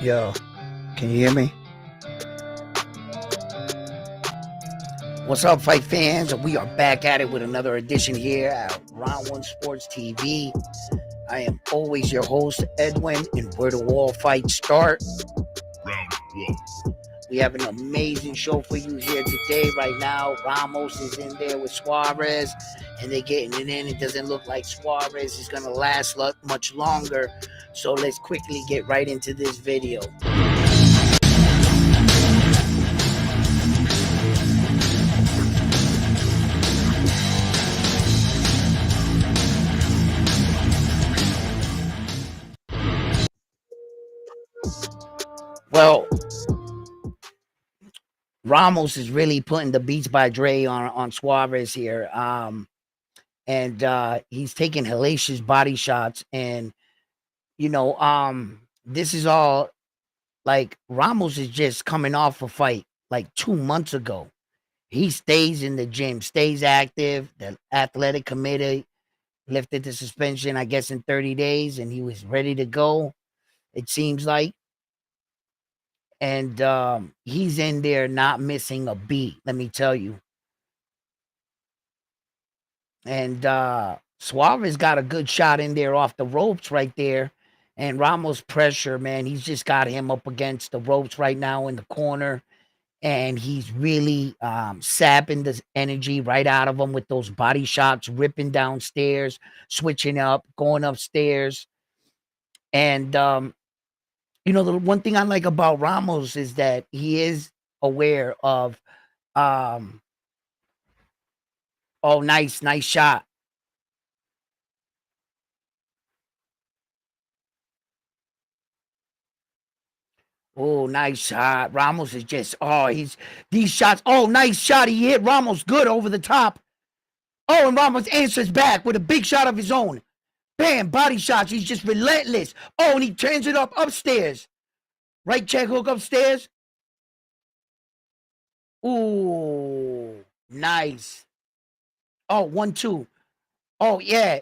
Yo, can you hear me? What's up, fight fans? We are back at it with another edition here at Round One Sports TV. I am always your host, Edwin, and where do all fights start? Round one. We have an amazing show for you here today. Right now, Ramos is in there with Suarez, and they're getting it in. It doesn't look like Suarez is going to last much longer. So let's quickly get right into this video. Well, Ramos is really putting the Beats by Dre on Suarez here. And he's taking hellacious body shots. And, this is all like Ramos is just coming off a fight like 2 months ago. He stays in the gym, stays active. The athletic committee lifted the suspension, I guess, in 30 days, and he was ready to go, it seems like. And he's in there not missing a beat, let me tell you. And Suarez got a good shot in there off the ropes right there. And Ramos' pressure, man, he's just got him up against the ropes right now in the corner. And he's really sapping the energy right out of him with those body shots, ripping downstairs, switching up, going upstairs. And, the one thing I like about Ramos is that he is aware of, oh, nice shot. Oh, nice shot. Ramos is just, these shots. Oh, nice shot. He hit Ramos good over the top. Oh, and Ramos answers back with a big shot of his own. Bam, body shots. He's just relentless. Oh, and he turns it up upstairs. Right check hook upstairs. Ooh, nice. Oh, 1-2. Oh, yeah.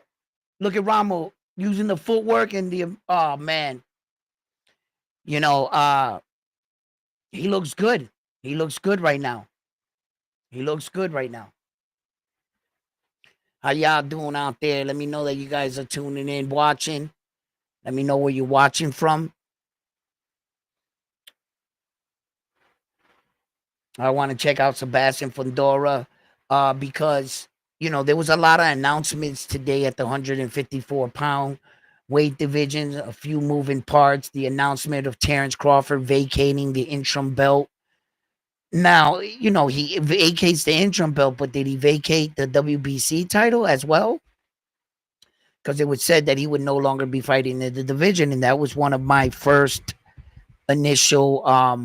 Look at Ramos using the footwork and the, oh, man. He looks good. He looks good right now. How y'all doing out there? Let me know that you guys are tuning in, watching. Let me know where you're watching from. I want to check out Sebastian Fundora because, there was a lot of announcements today at the 154-pound weight division, a few moving parts, the announcement of Terrence Crawford vacating the interim belt. Now, he vacates the interim belt, but did he vacate the WBC title as well? Because it was said that he would no longer be fighting in the division, and that was one of my first initial I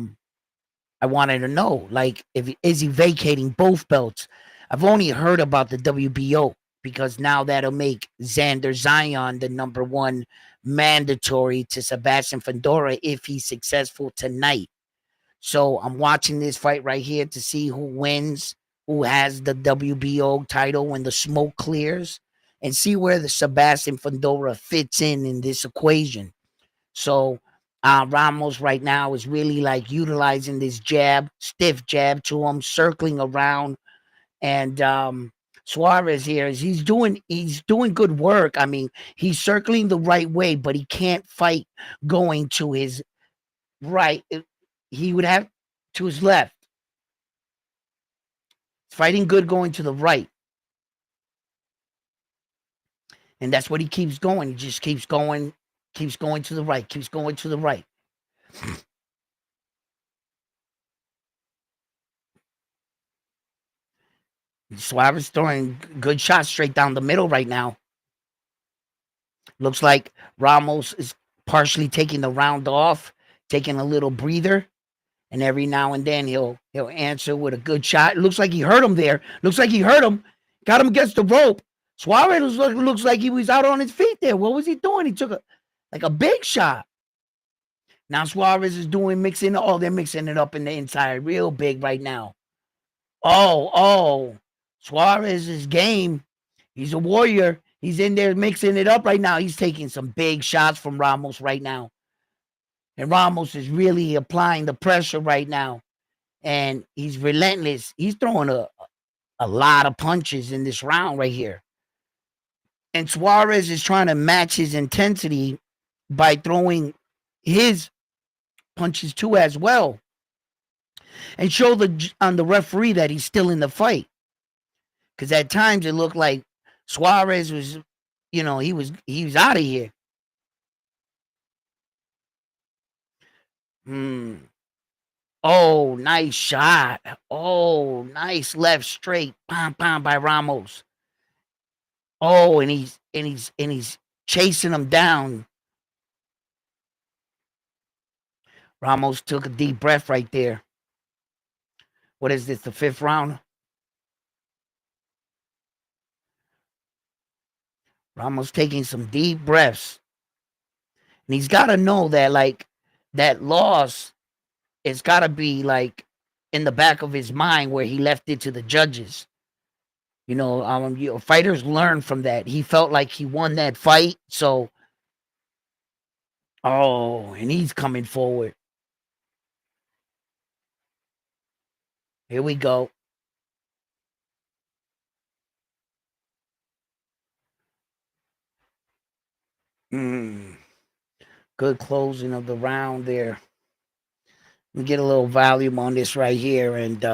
wanted to know, like, is he vacating both belts? I've only heard about the WBO because now that'll make Xander Zion the number one mandatory to Sebastian Fundora if he's successful tonight. So I'm watching this fight right here to see who wins, who has the WBO title when the smoke clears, and see where the Sebastian Fundora fits in this equation. So Ramos right now is really like utilizing this jab, stiff jab to him, circling around. And Suarez here is he's doing good work. I mean, he's circling the right way, but he can't fight going to his right. He would have to his left. He's fighting good going to the right. And that's what he keeps going. He just keeps going to the right, keeps going to the right. Suarez throwing good shots straight down the middle right now. Looks like Ramos is partially taking the round off, taking a little breather, and every now and then he'll answer with a good shot. It looks like he hurt him there. Got him against the rope. Suarez looks like he was out on his feet there. What was he doing? He took a big shot. Now Suarez is they're mixing it up in the inside real big right now. Oh, Suarez's game. He's a warrior. He's in there mixing it up right now. He's taking some big shots from Ramos right now. And Ramos is really applying the pressure right now, and he's relentless. He's throwing a lot of punches in this round right here. And Suarez is trying to match his intensity by throwing his punches too as well, and show the referee that he's still in the fight. Because at times it looked like Suarez was, he was out of here. Hmm. Oh, nice shot. Oh, nice left straight. Pom pom by Ramos. Oh, and he's chasing him down. Ramos took a deep breath right there. What is this? The fifth round? Ramos taking some deep breaths. And he's gotta know that like that loss, it's gotta be like in the back of his mind where he left it to the judges. Fighters learn from that. He felt like he won that fight. So, and he's coming forward. Here we go. Mm, good closing of the round there. Let me get a little volume on this right here. And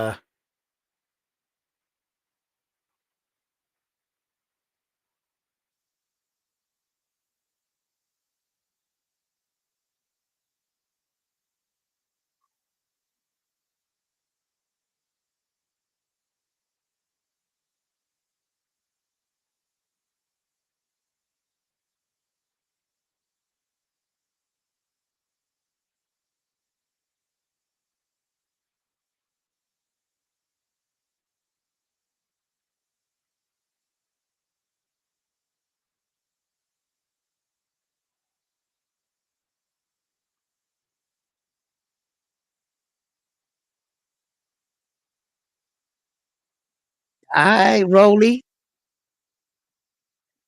I Rolly,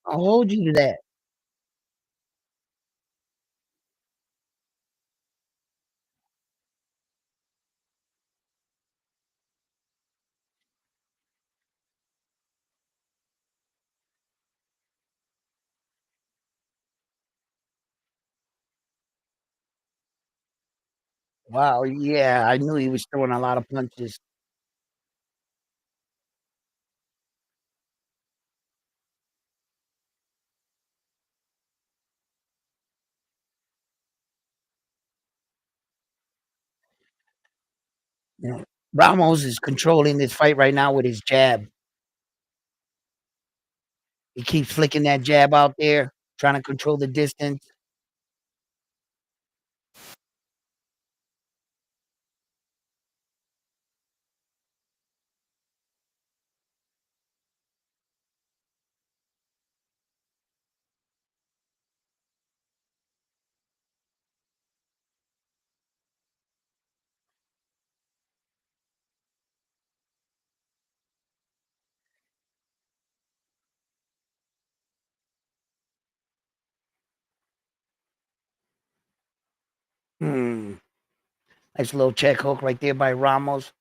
I'll hold you to that. Wow, yeah, I knew he was throwing a lot of punches. You know, Ramos is controlling this fight right now with his jab. He keeps flicking that jab out there, trying to control the distance. Hmm. Nice little check hook right there by Ramos.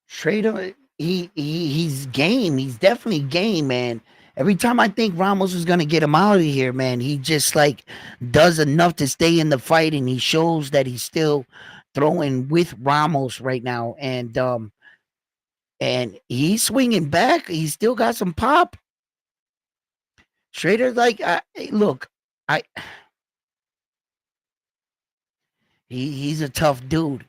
Schrader, he's game. He's definitely game, man. Every time I think Ramos is gonna get him out of here, man, he just like does enough to stay in the fight, and he shows that he's still throwing with Ramos right now, and he's swinging back. He's still got some pop. Schrader's like, look, I he's a tough dude.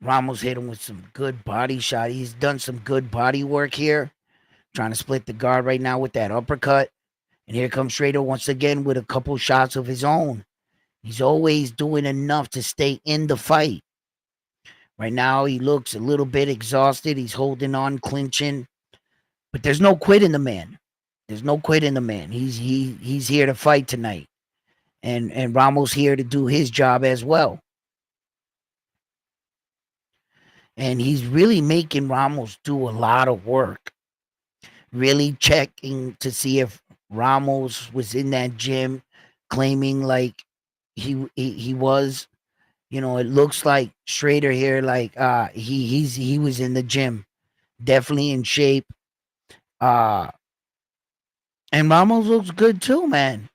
Ramos hit him with some good body shot. He's done some good body work here, trying to split the guard right now with that uppercut. And here comes Schrader once again with a couple shots of his own. He's always doing enough to stay in the fight. Right now, he looks a little bit exhausted. He's holding on, clinching, but there's no quit in the man. There's no quit in the man. He's here to fight tonight, and Ramos here to do his job as well. And he's really making Ramos do a lot of work, really checking to see if Ramos was in that gym claiming like he was. You know, it looks like Schrader here, like he was in the gym, definitely in shape. Uh and Ramos looks good too, man.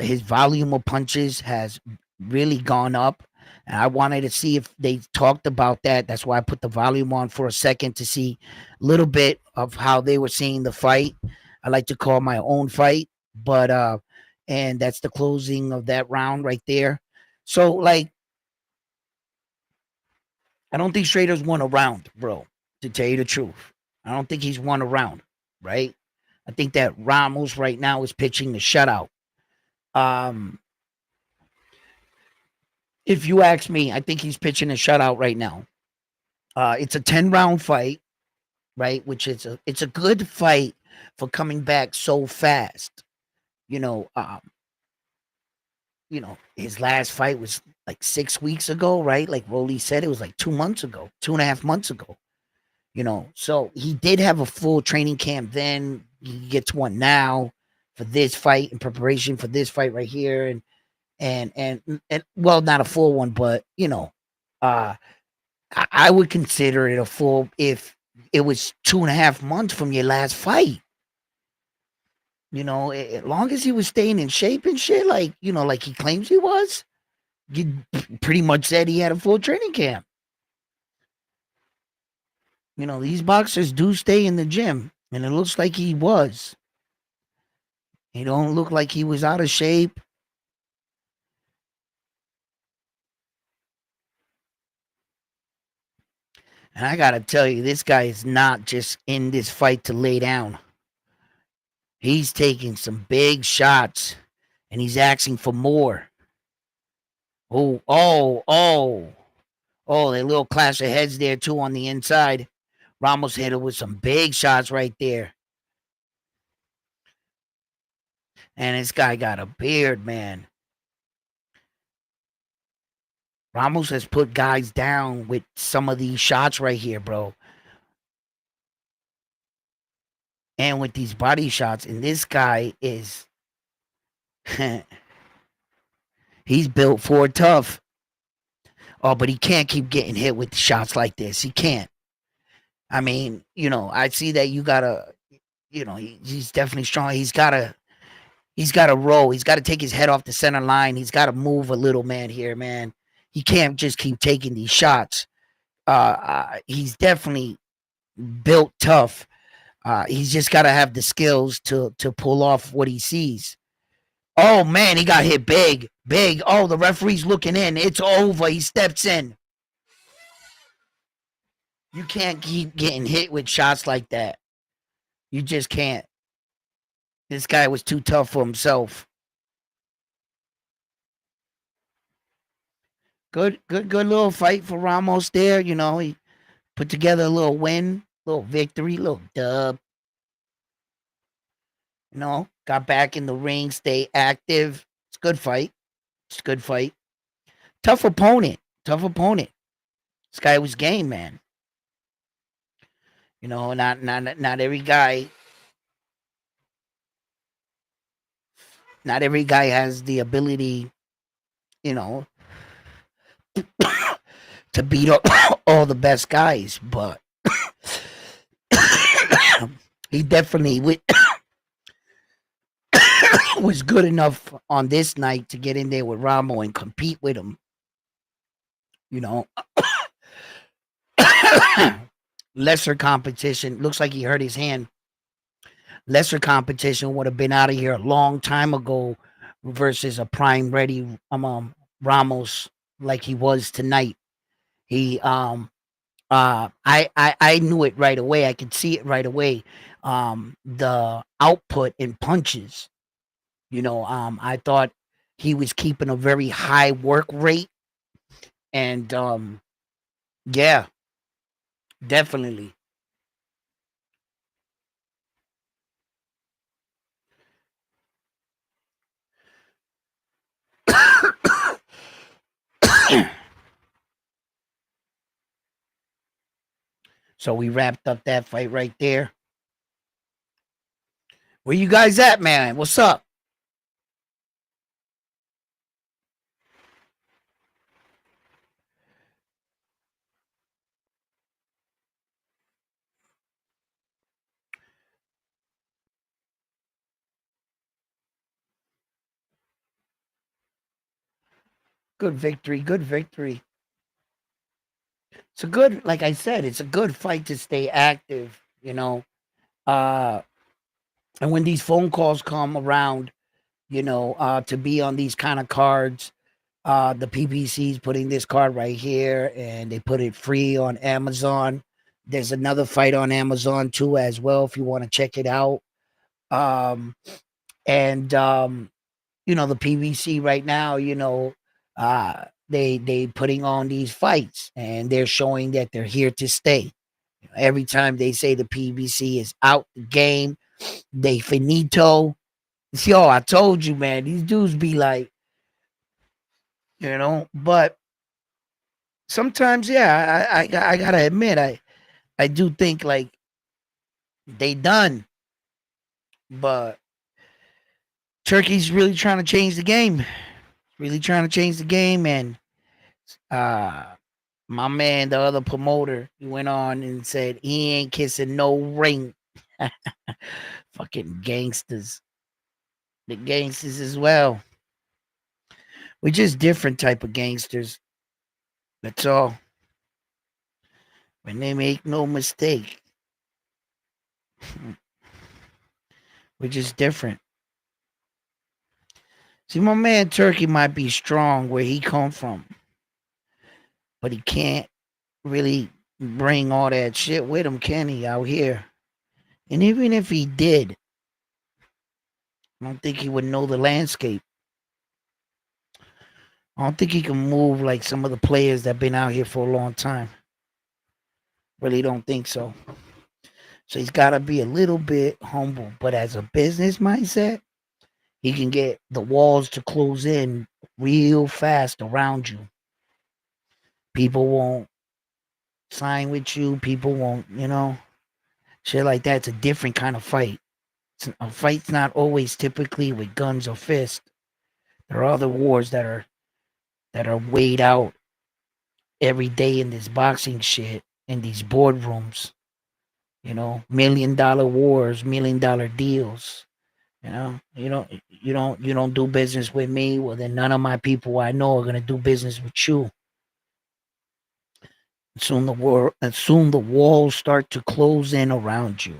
His volume of punches has really gone up. And I wanted to see if they talked about that. That's why I put the volume on for a second to see a little bit of how they were seeing the fight. I like to call my own fight, but and that's the closing of that round right there. So like I don't think Schrader's won a round, bro, to tell you the truth. I don't think he's won a round, right? I think that Ramos right now is pitching the shutout. Um, if you ask me, I think he's pitching a shutout right now. It's a 10-round fight, right? Which is it's a good fight for coming back so fast. You know, his last fight was like 6 weeks ago, right? Like Rolly said, it was like 2 months ago, 2.5 months ago. So he did have a full training camp then. He gets one now for this fight in preparation for this fight right here, and well, not a full one, but uh I would consider it a full if it was 2.5 months from your last fight. As long as he was staying in shape and shit, like like he claims he was, you pretty much said he had a full training camp. These boxers do stay in the gym, and it looks like he was. He don't look like he was out of shape. And I gotta tell you, this guy is not just in this fight to lay down. He's taking some big shots, and he's asking for more. Oh, that little clash of heads there too on the inside. Ramos hit it with some big shots right there. And this guy got a beard, man. Ramos has put guys down with some of these shots right here, bro. And with these body shots, and this guy is he's built for tough. Oh, but he can't keep getting hit with shots like this. He can't. I mean, I see that you gotta, he's definitely strong. He's gotta roll. He's gotta take his head off the center line. He's gotta move a little, man. Here, man. He can't just keep taking these shots. He's definitely built tough. He's just gotta have the skills to pull off what he sees. Oh man, he got hit big, big. Oh, the referee's looking in. It's over. He steps in. You can't keep getting hit with shots like that. You just can't. This guy was too tough for himself. Good little fight for Ramos there. He put together a little win, little victory, little dub. Got back in the ring, stay active. It's a good fight. It's a good fight. Tough opponent. Tough opponent. This guy was game, man. Not every guy. Not every guy has the ability, you know, to beat up all the best guys, but he definitely was good enough on this night to get in there with Ramo and compete with him. You know, lesser competition. Looks like he hurt his hand. Lesser competition would have been out of here a long time ago versus a prime ready Ramos like he was tonight. He I knew it right away. I could see it right away. The output in punches. I thought he was keeping a very high work rate, and yeah, definitely. So we wrapped up that fight right there. Where you guys at, man? What's up? Good victory. Good victory. It's a good, like I said, it's a good fight to stay active, you know. Uh, and when these phone calls come around, to be on these kind of cards, the PPC's putting this card right here and they put it free on Amazon. There's another fight on Amazon too, as well, if you want to check it out. Um, and the PVC right now, they putting on these fights and they're showing that they're here to stay. Every time they say the PVC is out the game, they finito. Yo, I told you, man, these dudes be like, but sometimes, yeah, I gotta admit, I do think like they done, but Turkey's really trying to change the game, really trying to change the game, and uh my man, the other promoter, he went on and said he ain't kissing no ring. Fucking gangsters. The gangsters as well. We're just different type of gangsters. That's all. When they make no mistake. We're just different. See, my man Turkey might be strong where he come from, but he can't really bring all that shit with him, can he, out here? And even if he did, I don't think he would know the landscape. I don't think he can move like some of the players that been out here for a long time. Really don't think so. So he's got to be a little bit humble. But as a business mindset, he can get the walls to close in real fast around you. People won't sign with you. People won't, shit like that. It's a different kind of fight. A fight's not always typically with guns or fists. There are other wars that are weighed out every day in this boxing shit in these boardrooms. $1 million wars, $1 million deals. You don't do business with me. Well, then none of my people I know are gonna do business with you. And soon the walls start to close in around you.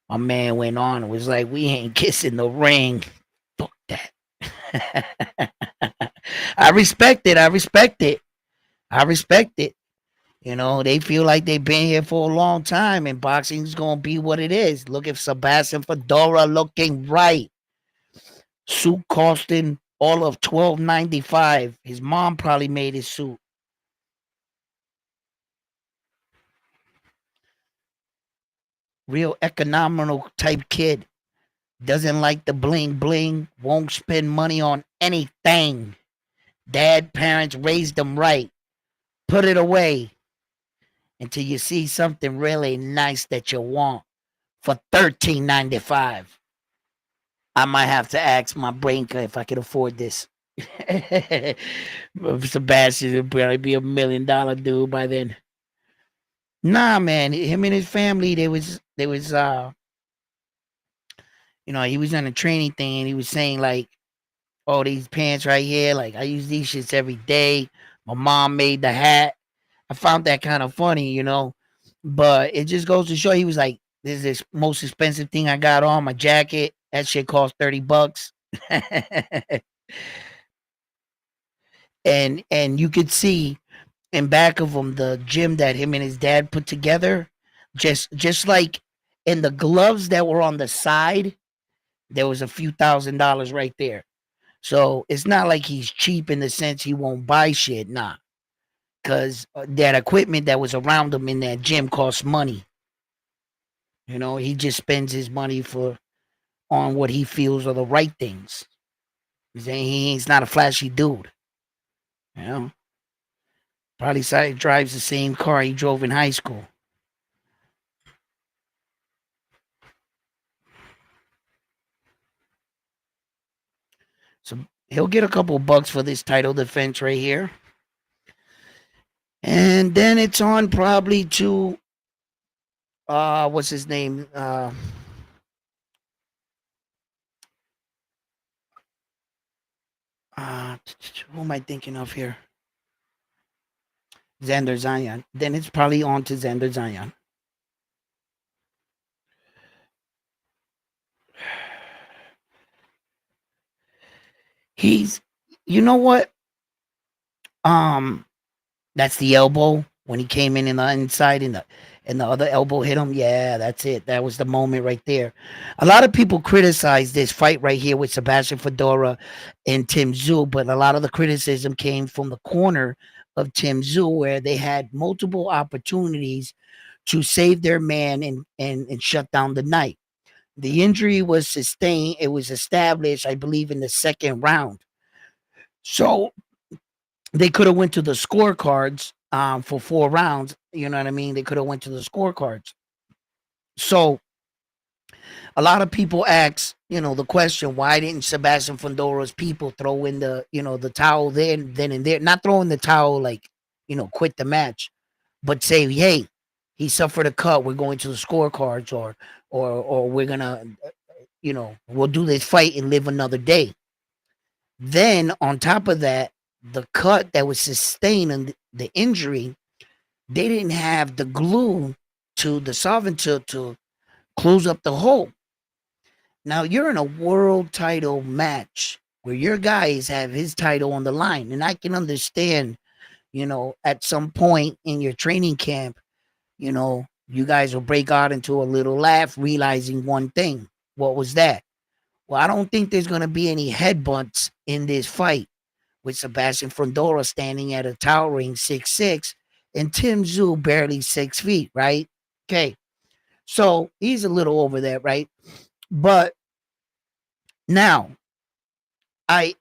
My man went on and was like, "We ain't kissing the ring." Fuck that. I respect it. I respect it. I respect it. They feel like they've been here for a long time, and boxing's gonna be what it is. Look at Sebastian Fundora looking right. Suit costing all of $12.95. His mom probably made his suit. Real economical type kid. Doesn't like the bling bling. Won't spend money on anything. Dad, parents raised him right. Put it away until you see something really nice that you want for $13.95. I might have to ask my banker if I can afford this. Sebastian would probably be $1 million dude by then. Nah, man, him and his family, he was on a training thing and he was saying like, oh, these pants right here, like I use these shits every day. My mom made the hat. I found that kind of funny. But it just goes to show he was like, this is the most expensive thing I got on my jacket. That shit cost $30. and you could see in back of him the gym that him and his dad put together. Just like in the gloves that were on the side, there was a few $1,000s right there. So it's not like he's cheap in the sense he won't buy shit. Nah, because that equipment that was around him in that gym costs money. He just spends his money on what he feels are the right things. He's not a flashy dude. You know, probably drives the same car he drove in high school. He'll get a couple bucks for this title defense right here. And then it's on probably to what's his name? Who am I thinking of here? Xander Zion. Then it's probably on to Xander Zion. He's, you know what? Um, that's the elbow when he came in the inside and the other elbow hit him. Yeah, that's it. That was the moment right there. A lot of people criticize this fight right here with Sebastian Fedora and Tim Tszyu, but a lot of the criticism came from the corner of Tim Tszyu, where they had multiple opportunities to save their man and shut down the night. The injury was sustained. It was established, I believe, in the second round. So they could have went to the scorecards for 4 rounds. You know what I mean? They could have went to the scorecards. So a lot of people ask, the question, why didn't Sebastian Fundora's people throw in the towel then and there? Not throwing the towel like, quit the match, but say, hey, he suffered a cut. We're going to the scorecards, or we're gonna, we'll do this fight and live another day. Then on top of that, the cut that was sustained and the injury, they didn't have the glue to the solvent to close up the hole. Now you're in a world title match where your guys have his title on the line. And I can understand, at some point in your training camp, you guys will break out into a little laugh, realizing one thing. What was that? Well, I don't think there's going to be any headbutts in this fight with Sebastian Fundora standing at a towering 6'6" and Tim Tszyu barely 6 feet, right? Okay. So he's a little over that, right? But now I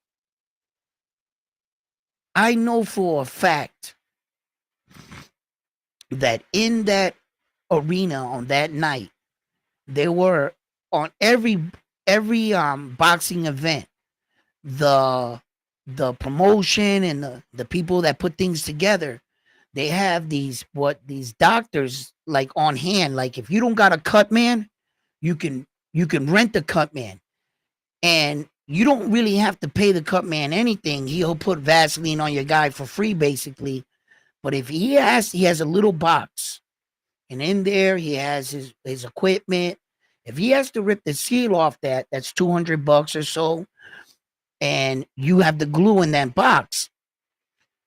I know for a fact that in that arena on that night, there were on every boxing event, the the promotion and the people that put things together, they have these doctors like on hand. Like if you don't got a cut man, you can rent the cut man, and you don't really have to pay the cut man anything. He'll put Vaseline on your guy for free, basically. But if he has a little box, and in there he has his equipment. If he has to rip the seal off that's $200 or so, and you have the glue in that box.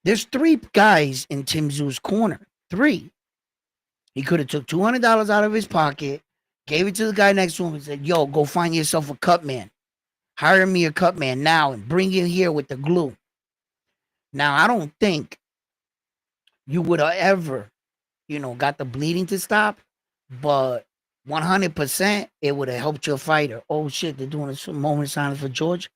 There's three guys in Tim Tszyu's corner. Three. He could have took $200 out of his pocket, gave it to the guy next to him, and said, "Yo, go find yourself a cut man. Hire me a cut man now and bring him here with the glue." Now, I don't think you would have ever, got the bleeding to stop, but 100% it would have helped your fighter. Oh shit, they're doing a moment of silence for George.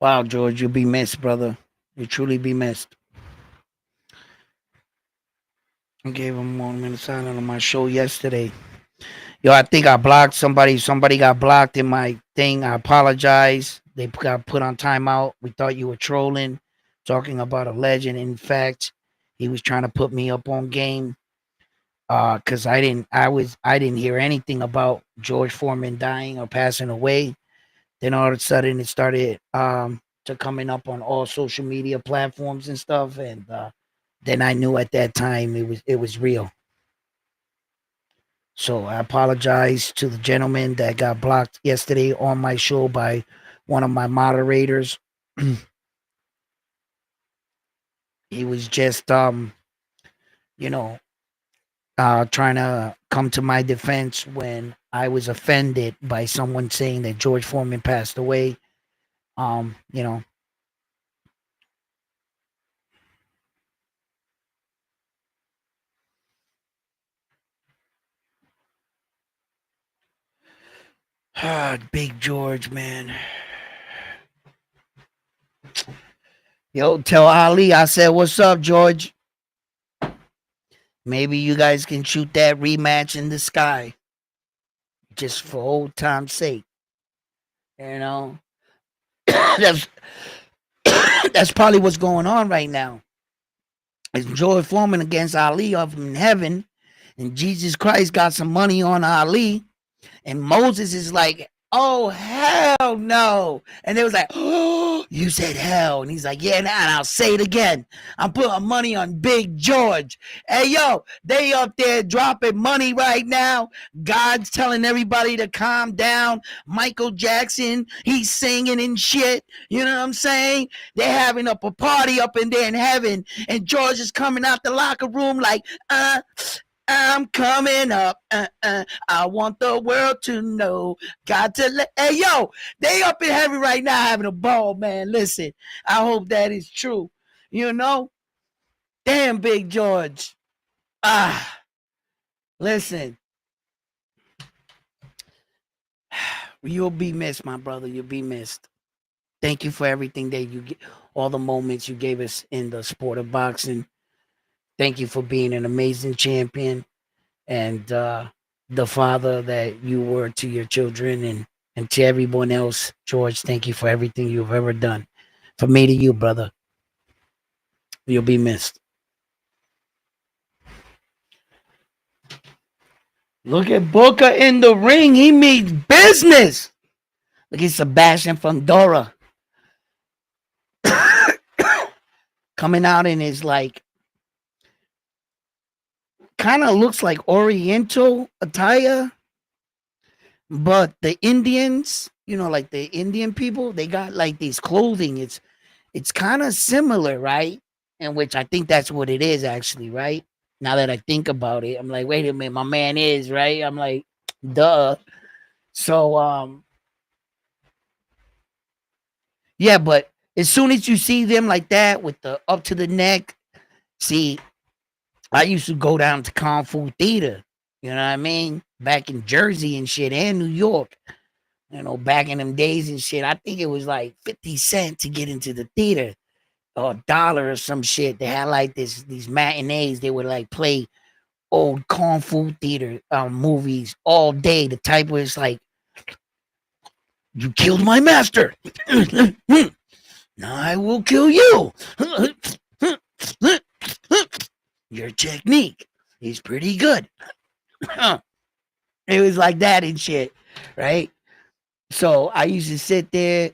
Wow, George, you'll be missed, brother. You truly be missed. I gave him 1 minute silent on my show yesterday. Yo, I think I blocked somebody. Somebody got blocked in my thing. I apologize. They got put on timeout. We thought you were trolling, talking about a legend. In fact, he was trying to put me up on game. Cause I didn't hear anything about George Foreman dying or passing away. Then all of a sudden it started to coming up on all social media platforms and stuff. And then I knew at that time it was real. So I apologize to the gentleman that got blocked yesterday on my show by one of my moderators. He was just you know trying to come to my defense when I was offended by someone saying that George Foreman passed away. You know, Big George, man. Yo, tell Ali I said, what's up, George? Maybe you guys can shoot that rematch in the sky just for old time's sake. You know, that's that's probably what's going on right now. It's George Foreman against Ali up in heaven, and Jesus Christ got some money on Ali, and Moses is like, oh, hell no. And they was like, oh, you said hell. And he's like, yeah, and I'll say it again. I'm putting money on Big George. Hey, yo, they up there dropping money right now. God's telling everybody to calm down. Michael Jackson, he's singing and shit. You know what I'm saying? They're having up a party up in there in heaven. And George is coming out the locker room like, I'm coming up. I want the world to know. Got to let. Hey, yo, they up in heaven right now having a ball, man. Listen, I hope that is true. You know, damn, Big George. Listen, you'll be missed, my brother. You'll be missed. Thank you for everything that you get, all the moments you gave us in the sport of boxing. Thank you for being an amazing champion. And the father that you were to your children and to everyone else. George, thank you for everything you've ever done. From me to you, brother, you'll be missed. Look at Booker in the ring. He means business. Look at Sebastian Fundora coming out in his like kind of looks like Oriental attire, but the Indians, you know, like the Indian people, they got like these clothing. It's kind of similar, right? In which I think that's what it is actually, right? Now that I think about it, I'm like, wait a minute, my man is right. I'm like, duh. So yeah, but as soon as you see them like that with the up to the neck, see, I used to go down to Kung Fu Theater, you know what I mean? Back in Jersey and shit and New York. You know, back in them days and shit. I think it was like 50 cents to get into the theater or $1 or some shit. They had like these matinees. They would like play old kung fu theater movies all day. The type where it's like, you killed my master. Now I will kill you. Your technique is pretty good. It was like that and shit, right? So I used to sit there.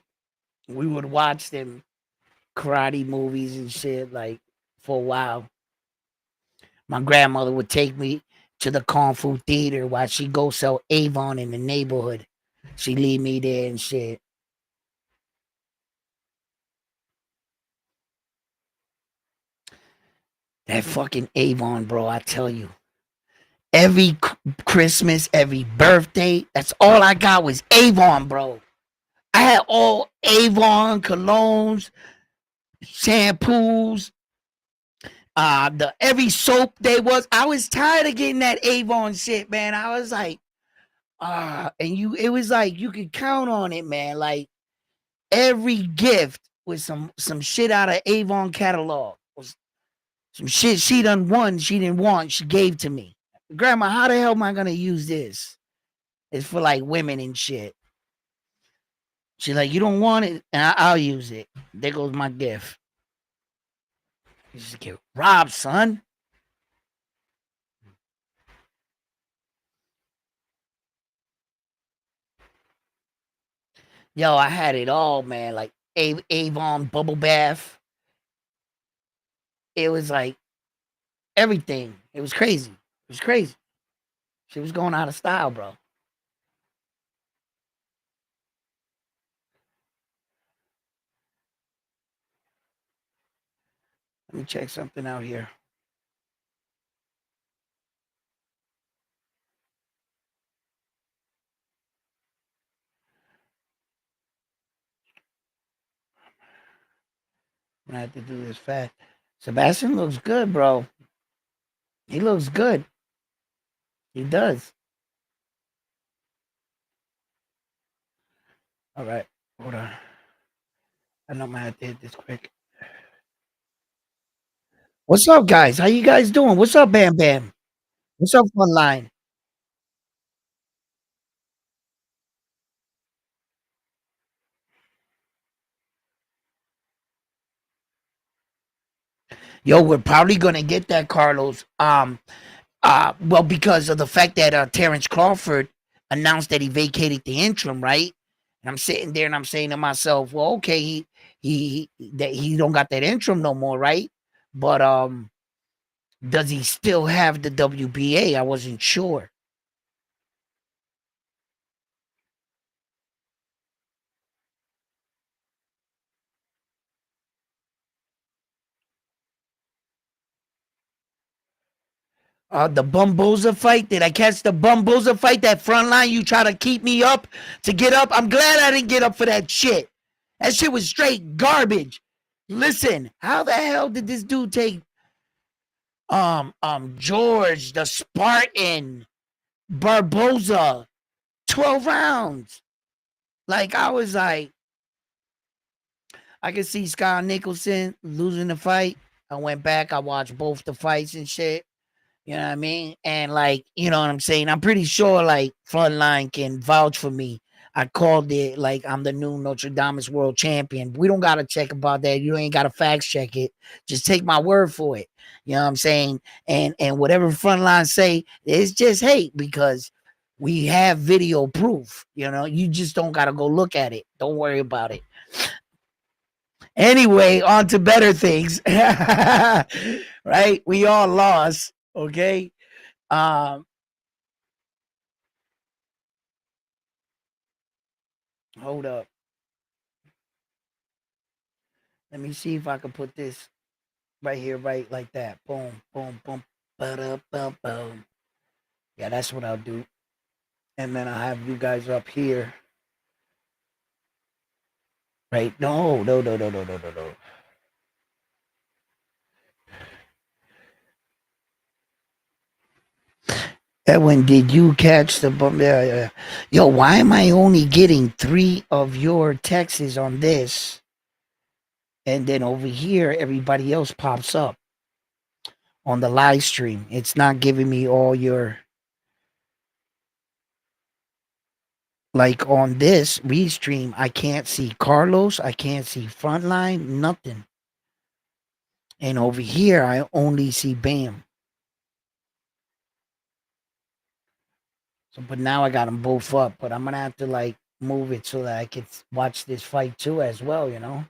We would watch them karate movies and shit like for a while. My grandmother would take me to the Kung Fu Theater while she go sell Avon in the neighborhood. She leave me there and shit. That fucking Avon, bro, I tell you. Every Christmas, every birthday, that's all I got was Avon, bro. I had all Avon colognes, shampoos, the every soap they was. I was tired of getting that Avon shit, man. I was like, and it was like you could count on it, man. Like every gift was some shit out of Avon catalog. Was some shit she done won, she didn't want, she gave to me. Grandma, how the hell am I gonna use this? It's for like women and shit. She's like, you don't want it, and I'll use it. There goes my gift. You just get robbed, son. Yo, I had it all, man. Like Avon bubble bath. It was like everything. It was crazy. It was crazy. She was going out of style, bro. Let me check something out here. I have to do this fast. Sebastian looks good, bro. He looks good. He does. All right. Hold on. I know I have to hit this quick. What's up, guys? How you guys doing? What's up, Bam Bam? What's up, Funline? Yo, we're probably gonna get that, Carlos. Well, because of the fact that Terrence Crawford announced that he vacated the interim, right? And I'm sitting there and I'm saying to myself, well, okay, that he don't got that interim no more, right? But does he still have the WBA? I wasn't sure. The Bumboza fight. Did I catch the Bumboza fight? That front line you try to keep me up to get up. I'm glad I didn't get up for that shit. That shit was straight garbage. Listen, how the hell did this dude take George the Spartan Barboza 12 rounds? Like I was like, I could see Scott Nicholson losing the fight. I went back, I watched both the fights and shit. You know what I mean? And like, you know what I'm saying? I'm pretty sure like Frontline can vouch for me. I called it like I'm the new Notre Dame's world champion. We don't gotta check about that. You ain't gotta fact check it. Just take my word for it. You know what I'm saying? And whatever Frontline say, it's just hate because we have video proof. You know, you just don't gotta go look at it. Don't worry about it. Anyway, on to better things. Right? We all lost. Okay. Um, Hold up. Let me see if I can put this right here, right like that. Boom, boom, boom. Ba-da-bum-bum. Yeah, that's what I'll do. And then I'll have you guys up here. Right? No, no, no, no, no, no, no, no. Edwin, did you catch the bump? Yeah, yeah. Yo, why am I only getting 3 of your texts on this? And then over here, everybody else pops up on the live stream. It's not giving me all your, like on this restream, I can't see Carlos, I can't see Frontline, nothing. And over here, I only see Bam. So, but now I got them both up. But I'm gonna have to like move it so that I can watch this fight too as well. You know.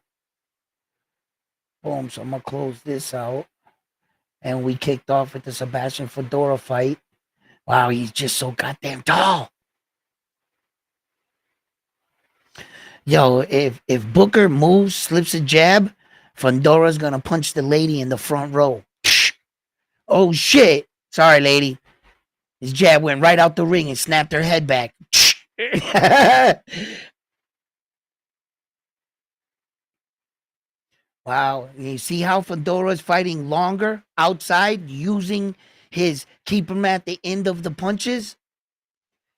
Boom. So I'm gonna close this out, and we kicked off with the Sebastian Fundora fight. Wow, he's just so goddamn tall. Yo, if Booker moves, slips a jab, Fundora's gonna punch the lady in the front row. Oh shit! Sorry, lady. His jab went right out the ring and snapped her head back. Wow. You see how Fedora is fighting longer outside, using his keep him at the end of the punches?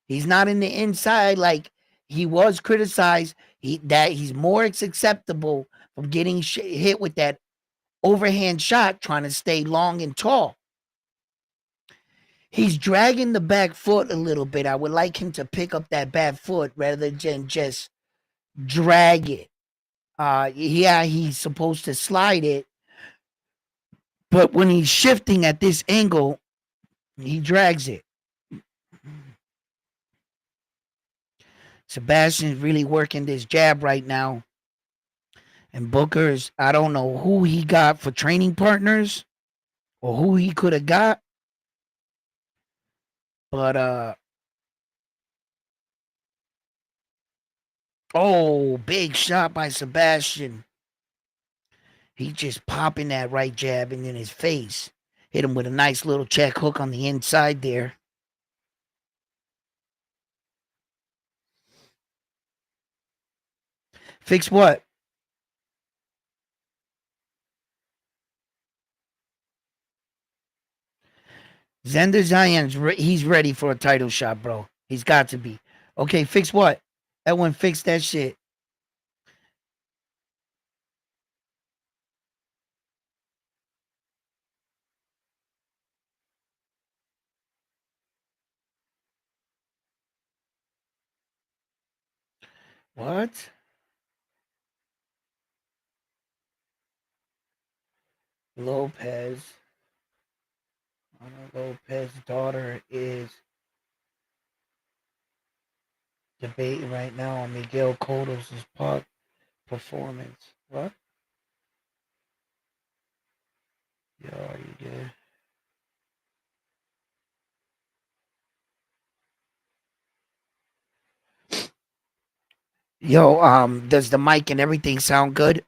He's not in the inside like he was criticized. He's more acceptable from getting hit with that overhand shot, trying to stay long and tall. He's dragging the back foot a little bit. I would like him to pick up that back foot rather than just drag it. Yeah, he's supposed to slide it, but when he's shifting at this angle, he drags it. Sebastian's really working this jab right now. And Booker's, I don't know who he got for training partners or who he could have got. But oh, big shot by Sebastian. He just popping that right jab in his face. Hit him with a nice little check hook on the inside there. Fix what? Xander Zion's he's ready for a title shot, bro. He's got to be. Okay, fix what? That one fix that shit. What? Lopez. Ana Lopez's daughter is debating right now on Miguel Cotto's performance. What? Yo, are you good? Yo, does the mic and everything sound good?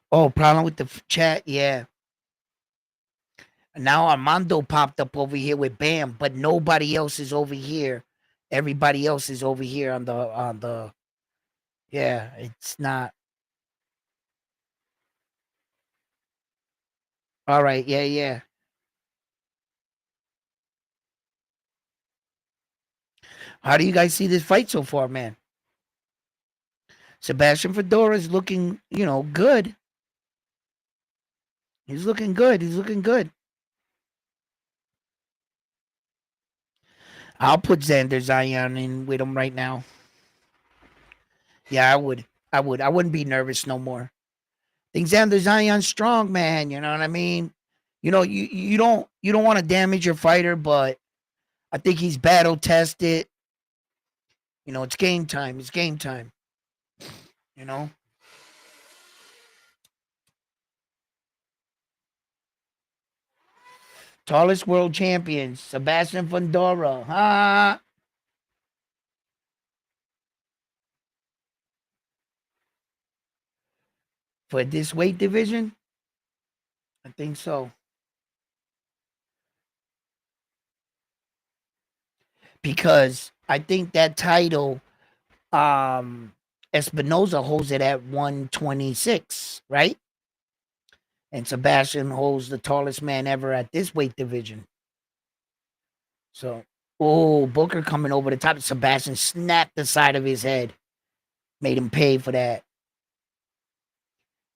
Oh, problem with the chat? Yeah. Now Armando popped up over here with Bam, but nobody else is over here. Everybody else is over here on the yeah, it's not. All right, yeah, yeah. How do you guys see this fight so far, man? Sebastian Fedora is looking, good. He's looking good. He's looking good. I'll put Xander Zion in with him right now. Yeah, I would. I would. I wouldn't be nervous no more. I think Xander Zion's strong, man. You know what I mean? You don't want to damage your fighter, but I think he's battle tested. It's game time. It's game time. You know, tallest world champion, Sebastian Fundora. Ha! For this weight division, I think so. Because I think that title, Espinoza holds it at 126, right? And Sebastian holds the tallest man ever at this weight division. So, oh, Booker coming over the top. Sebastian snapped the side of his head, made him pay for that.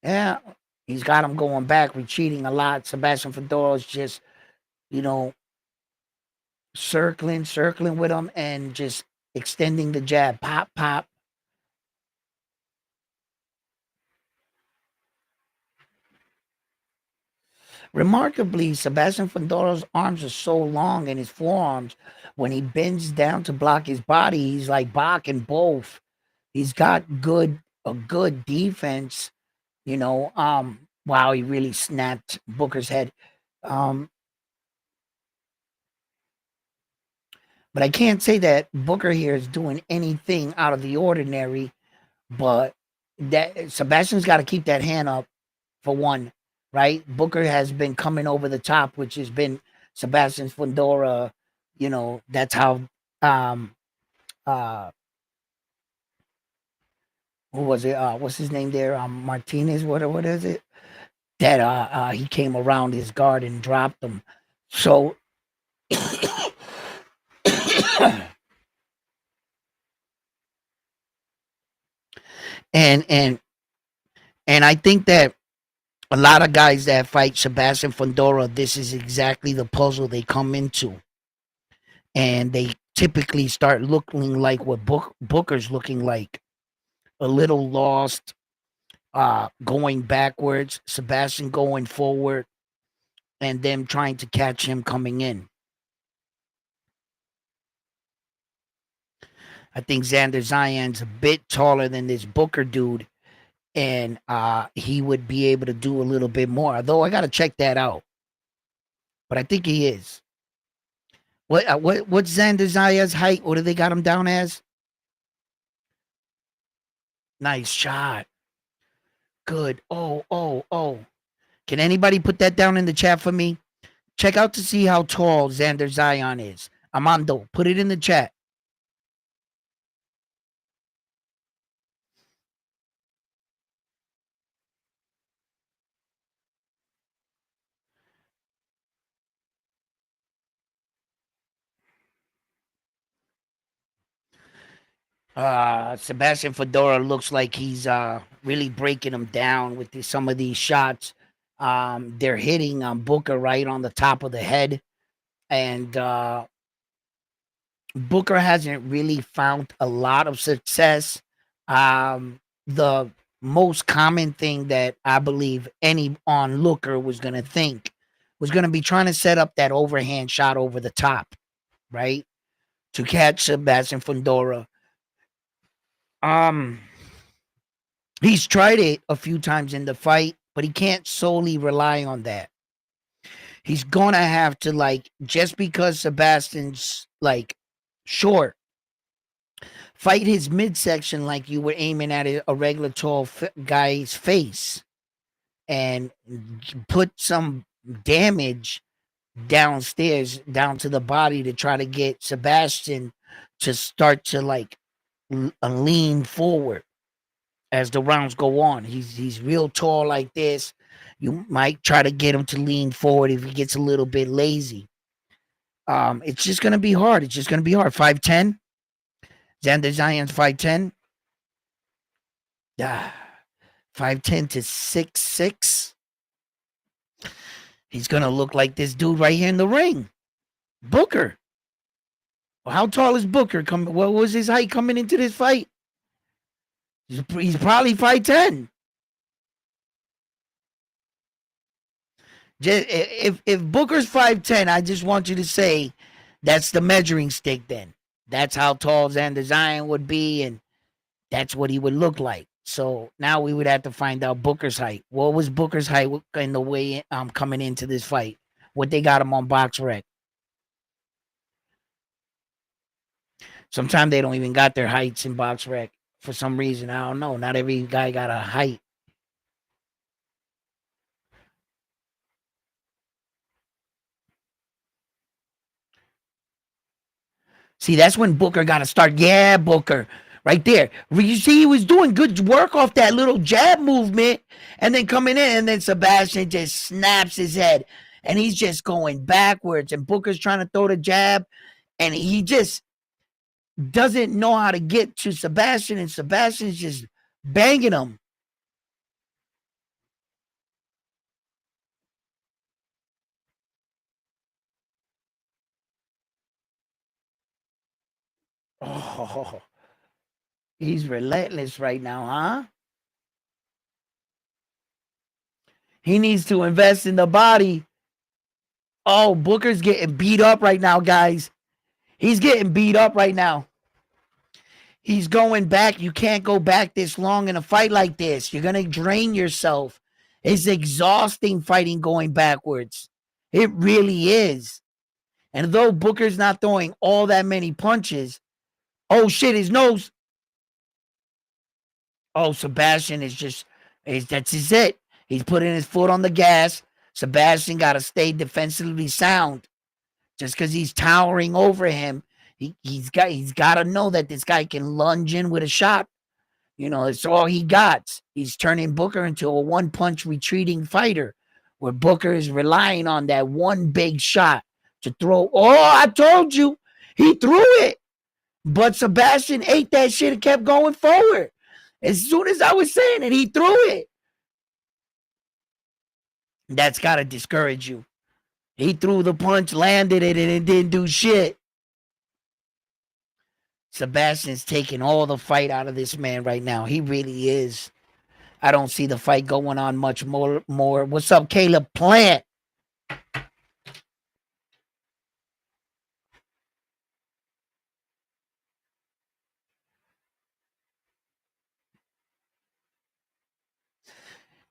Yeah, he's got him going back, retreating a lot. Sebastian Fedora's just, you know, circling with him and just extending the jab. Pop, pop. Remarkably, Sebastian Fundora's arms are so long and his forearms, when he bends down to block his body, he's like blocking both. He's got a good but I can't say that Booker here is doing anything out of the ordinary. But that Sebastian's got to keep that hand up for one, right? Booker has been coming over the top, which has been Sebastian Fundora. That's how um uh who was it? What's his name there? Martinez, what is it? That he came around his guard and dropped him. So and and and I think that a lot of guys that fight Sebastian Fundora, this is exactly the puzzle they come into. And they typically start looking like what Booker's looking like, a little lost, going backwards, Sebastian going forward, and them trying to catch him coming in. I think Xander Zion's a bit taller than this Booker dude, and he would be able to do a little bit more. Although I got to check that out, but I think he is. What's Xander Zion's height? What do they got him down as? Nice shot. Good. Oh, oh, oh. Can anybody put that down in the chat for me? Check out to see how tall Xander Zion is. Armando, put it in the chat. Sebastian Fundora looks like he's really breaking him down with some of these shots. They're hitting Booker right on the top of the head, and Booker hasn't really found a lot of success. The most common thing that I believe any onlooker was going to think was going to be trying to set up that overhand shot over the top, right? To catch Sebastian Fundora. Um, he's tried it a few times in the fight, but he can't solely rely on that. He's gonna have to, like, just because Sebastian's like short, fight his midsection like you were aiming at a regular tall guy's face, and put some damage downstairs down to the body to try to get Sebastian to start to like lean forward as the rounds go on. He's real tall like this. You might try to get him to lean forward if he gets a little bit lazy. It's just gonna be hard. It's just gonna be hard. 5'10". Xander Zion's 5'10". Yeah. 5'10" to 6'6". He's gonna look like this dude right here in the ring. Booker. Well, how tall is Booker? What was his height coming into this fight? He's probably 5'10". If Booker's 5'10", I just want you to say that's the measuring stick then. That's how tall Xander Zion would be, and that's what he would look like. So now we would have to find out Booker's height. What was Booker's height in the way coming into this fight? What they got him on box rec. Sometimes they don't even got their heights in box rec for some reason. I don't know. Not every guy got a height. See, that's when Booker got to start. Yeah, Booker. Right there. You see, he was doing good work off that little jab movement and then coming in, and then Sebastian just snaps his head and he's just going backwards. And Booker's trying to throw the jab and he just doesn't know how to get to Sebastian, and Sebastian's just banging him. Oh, he's relentless right now, huh? He needs to invest in the body. Oh, Booker's getting beat up right now, guys. He's getting beat up right now. He's going back. You can't go back this long in a fight like this. You're going to drain yourself. It's exhausting fighting going backwards. It really is. And though Booker's not throwing all that many punches, oh shit, his nose. Oh, Sebastian that's it. He's putting his foot on the gas. Sebastian got to stay defensively sound. Just because he's towering over him, he's got to know that this guy can lunge in with a shot. You know, it's all he got. He's turning Booker into a one-punch retreating fighter, where Booker is relying on that one big shot to throw. Oh, I told you, he threw it, but Sebastian ate that shit and kept going forward. As soon as I was saying it, he threw it. That's got to discourage you. He threw the punch, landed it, and it didn't do shit. Sebastian's taking all the fight out of this man right now. He really is. I don't see the fight going on much more. What's up, Caleb Plant?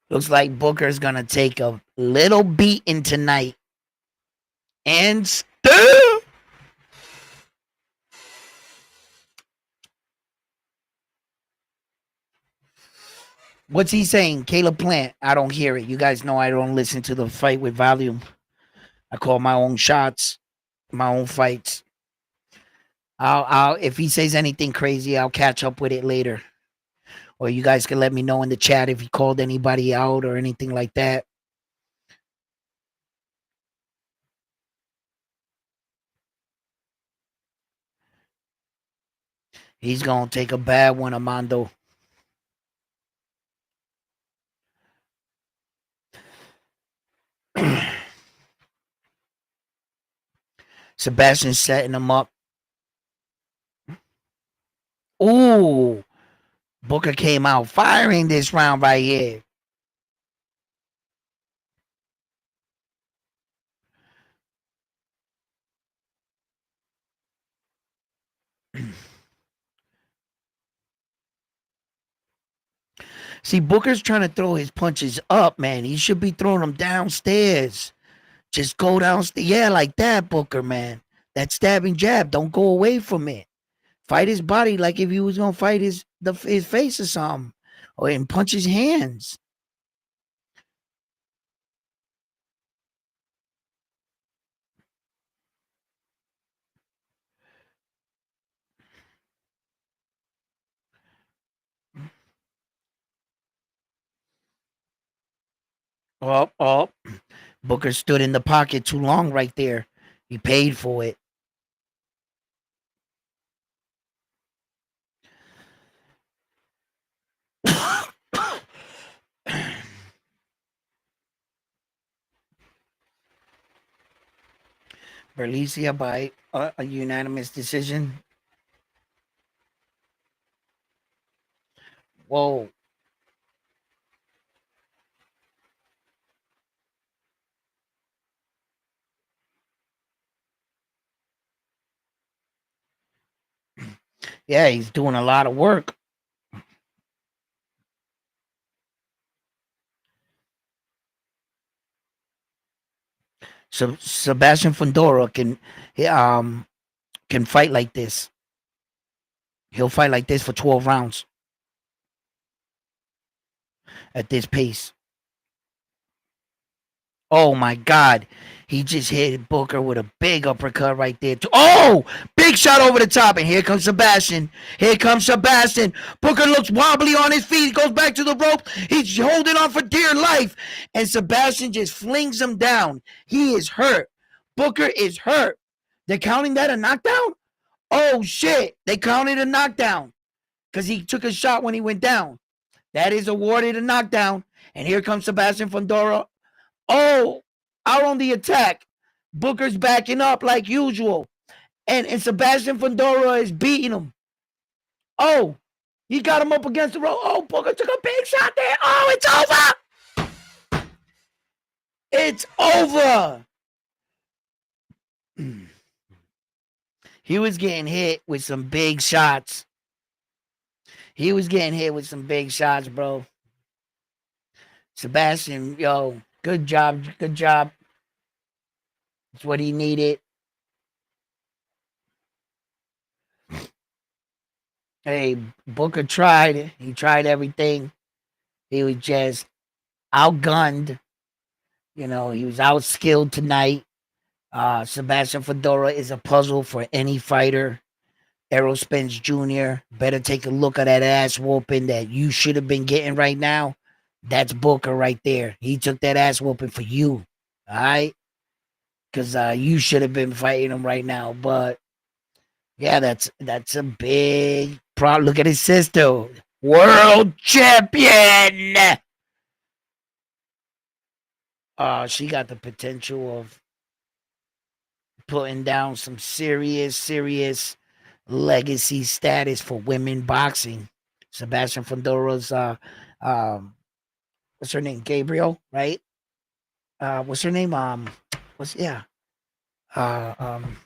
Looks like Booker's gonna take a little beating tonight. And still, what's he saying? Caleb Plant. I don't hear it. You guys know I don't listen to the fight with volume. I call my own shots, my own fights. I'll if he says anything crazy, I'll catch up with it later. Or you guys can let me know in the chat if he called anybody out or anything like that. He's gonna take a bad one, Armando. Sebastian setting him up. Ooh, Booker came out firing this round right here. See, Booker's trying to throw his punches up, man. He should be throwing them downstairs. Just go downstairs. Yeah, like that, Booker, man. That stabbing jab. Don't go away from it. Fight his body like if he was gonna fight his face or something. Or and punch his hands. Oh. Booker stood in the pocket too long right there. He paid for it. Berlicia by a unanimous decision. Whoa. Yeah, he's doing a lot of work. So Sebastian Fundora can fight like this. He'll fight like this for 12 rounds at this pace. Oh my God. He just hit Booker with a big uppercut right there. Oh, big shot over the top. And here comes Sebastian. Here comes Sebastian. Booker looks wobbly on his feet. He goes back to the rope. He's holding on for dear life. And Sebastian just flings him down. He is hurt. Booker is hurt. They're counting that a knockdown? Oh, shit. They counted a knockdown because he took a shot when he went down. That is awarded a knockdown. And here comes Sebastian Fundora. Oh, out on the attack. Booker's backing up like usual. And Sebastian Fundora is beating him. Oh, he got him up against the rope. Oh, Booker took a big shot there. Oh, it's over. It's over. He was getting hit with some big shots. He was getting hit with some big shots, bro. Sebastian, yo, good job. Good job. It's what he needed. Hey, Booker tried. He tried everything. He was just outgunned. You know, he was outskilled tonight. Sebastian Fundora is a puzzle for any fighter. Errol Spence Jr. better take a look at that ass whooping that you should have been getting right now. That's Booker right there. He took that ass whooping for you. All right? Because you should have been fighting him right now. But yeah, that's a big problem. Look at his sister. World champion. She got the potential of putting down some serious legacy status for women boxing. Sebastian Fundora's what's her name? Gabriel, right? What's her name? What's yeah. Uh um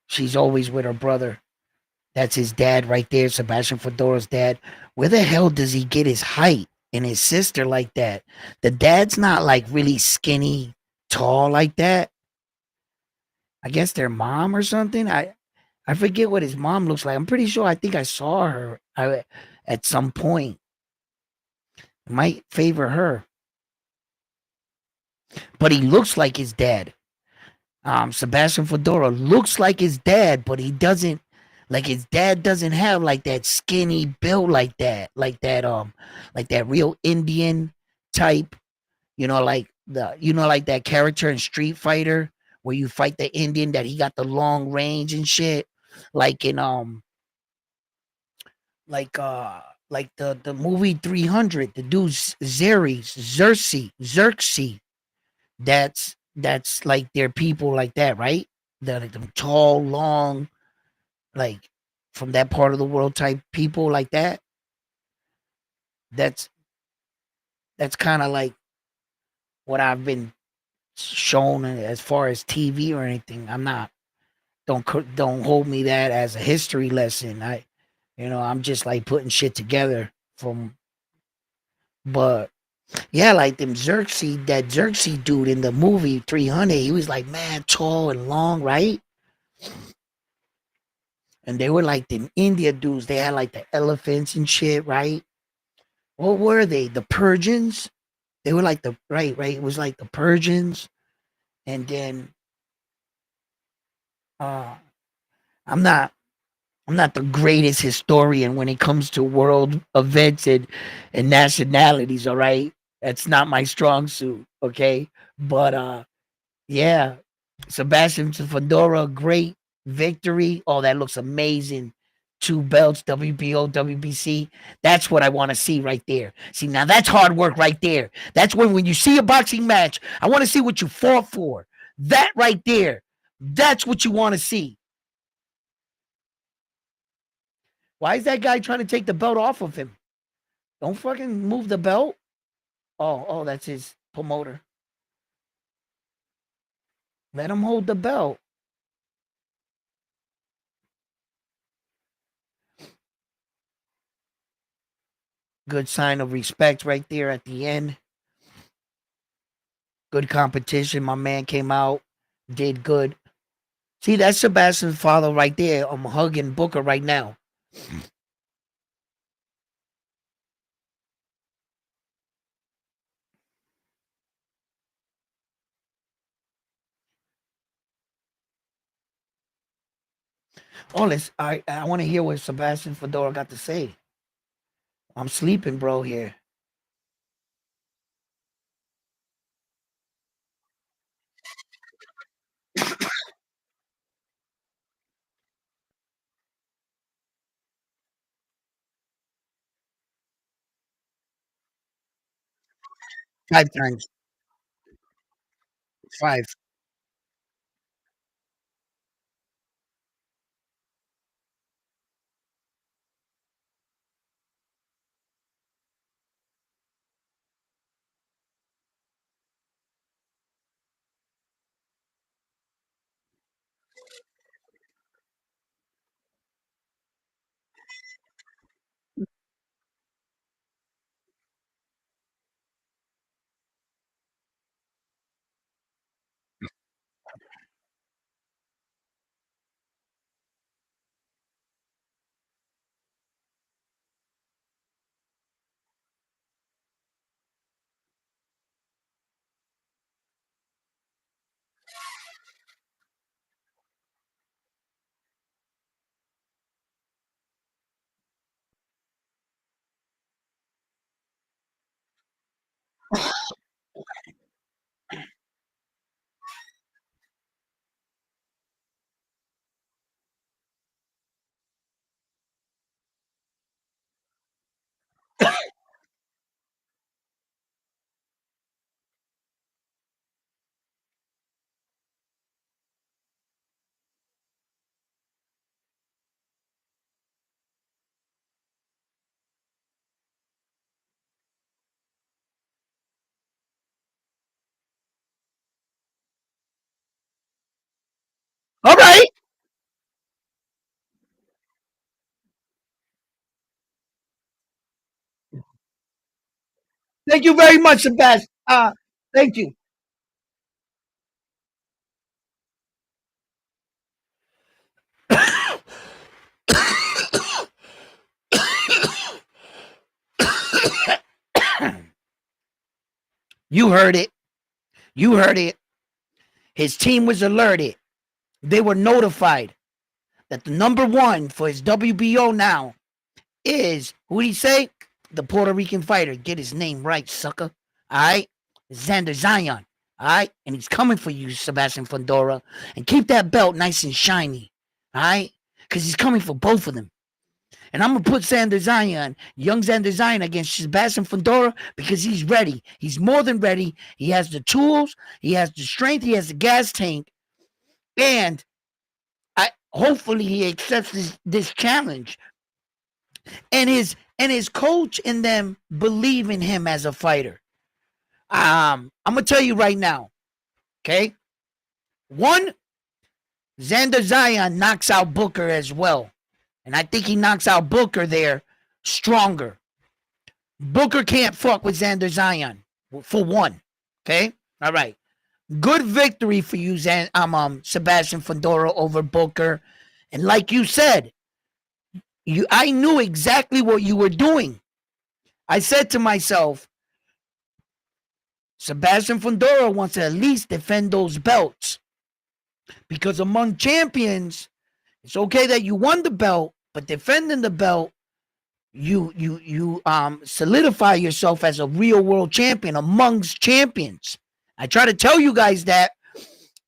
she's always with her brother. That's his dad right there, Sebastian Fundora's dad. Where the hell does he get his height and his sister like that? The dad's not like really skinny, tall like that. I guess their mom or something. I forget what his mom looks like. I'm pretty sure I think I saw her at some point. I might favor her. But he looks like his dad. Sebastian Fundora looks like his dad, but he doesn't like his dad doesn't have like that skinny build like that like that real Indian type, like like that character in Street Fighter where you fight the Indian that he got the long range and shit, like in like uh like the movie 300, the dude Xerxes. That's like their people like that, right? They're like them tall, long, like from that part of the world type people like that. That's that's kind of like what I've been shown as far as TV or anything. I'm not don't hold me that as a history lesson. I'm just like putting shit together from, but yeah, like that Xerxes dude in the movie 300, he was like mad tall and long, right? And they were like them India dudes. They had like the elephants and shit, right? What were they? The Persians? They were like the right. It was like the Persians. And then uh I'm not I'm not the greatest historian when it comes to world events and nationalities, all right? That's not my strong suit, okay? But yeah, Sebastian Fundora, great victory. Oh, that looks amazing. Two belts, WBO, WBC. That's what I want to see right there. See, now that's hard work right there. That's when you see a boxing match, I want to see what you fought for. That right there. That's what you want to see. Why is that guy trying to take the belt off of him? Don't fucking move the belt. Oh, that's his promoter. Let him hold the belt. Good sign of respect right there at the end. Good competition. My man came out, did good. See, that's Sebastian's father right there. I'm hugging Booker right now. Oh, I want to hear what Sebastian Fedora got to say. I'm sleeping, bro, here. 5 times. 5. All right. Thank you very much, Sebastian. Thank you. You heard it. You heard it. His team was alerted. They were notified that the number one for his WBO now is, who did he say? The Puerto Rican fighter. Get his name right, sucker. All right? Xander Zion. All right. And he's coming for you, Sebastian Fundora. And keep that belt nice and shiny. All right. Because he's coming for both of them. And I'm going to put Xander Zion, young Xander Zion, against Sebastian Fundora because he's ready. He's more than ready. He has the tools. He has the strength. He has the gas tank. And hopefully he accepts this challenge. And his coach and them believe in him as a fighter. I'm going to tell you right now. Okay? One, Xander Zion knocks out Booker as well. And I think he knocks out Booker there stronger. Booker can't fuck with Xander Zion, for one. Okay? All right. Good victory for you, Sebastian Fundora over Booker. And like you said, I knew exactly what you were doing. I said to myself, Sebastian Fundora wants to at least defend those belts. Because among champions, it's okay that you won the belt, but defending the belt, you solidify yourself as a real world champion amongst champions. I try to tell you guys that,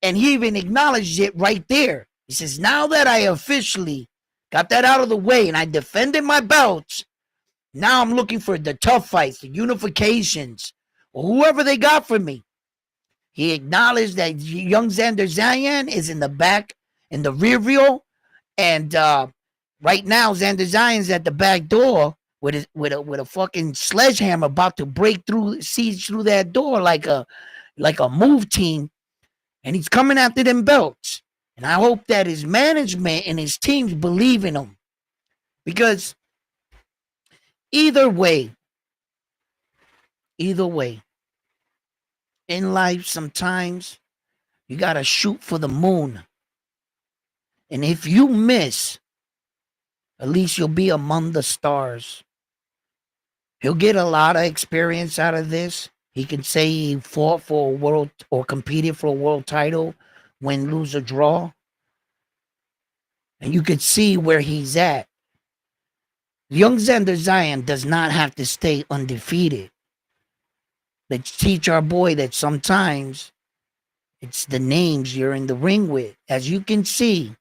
and he even acknowledged it right there. He says, now that I officially got that out of the way and I defended my belts, now I'm looking for the tough fights, the unifications, or whoever they got for me. He acknowledged that young Xander Zion is in the back, in the rear view, and right now Xander Zion's at the back door with a fucking sledgehammer about to siege through that door like a move team, and he's coming after them belts. And I hope that his management and his teams believe in him, because either way, in life, sometimes you got to shoot for the moon. And if you miss, at least you'll be among the stars. He'll get a lot of experience out of this. He can say he fought for a world or competed for a world title, win, lose, or draw. And you could see where he's at. Young Xander Zion does not have to stay undefeated. Let's teach our boy that sometimes it's the names you're in the ring with. As you can see,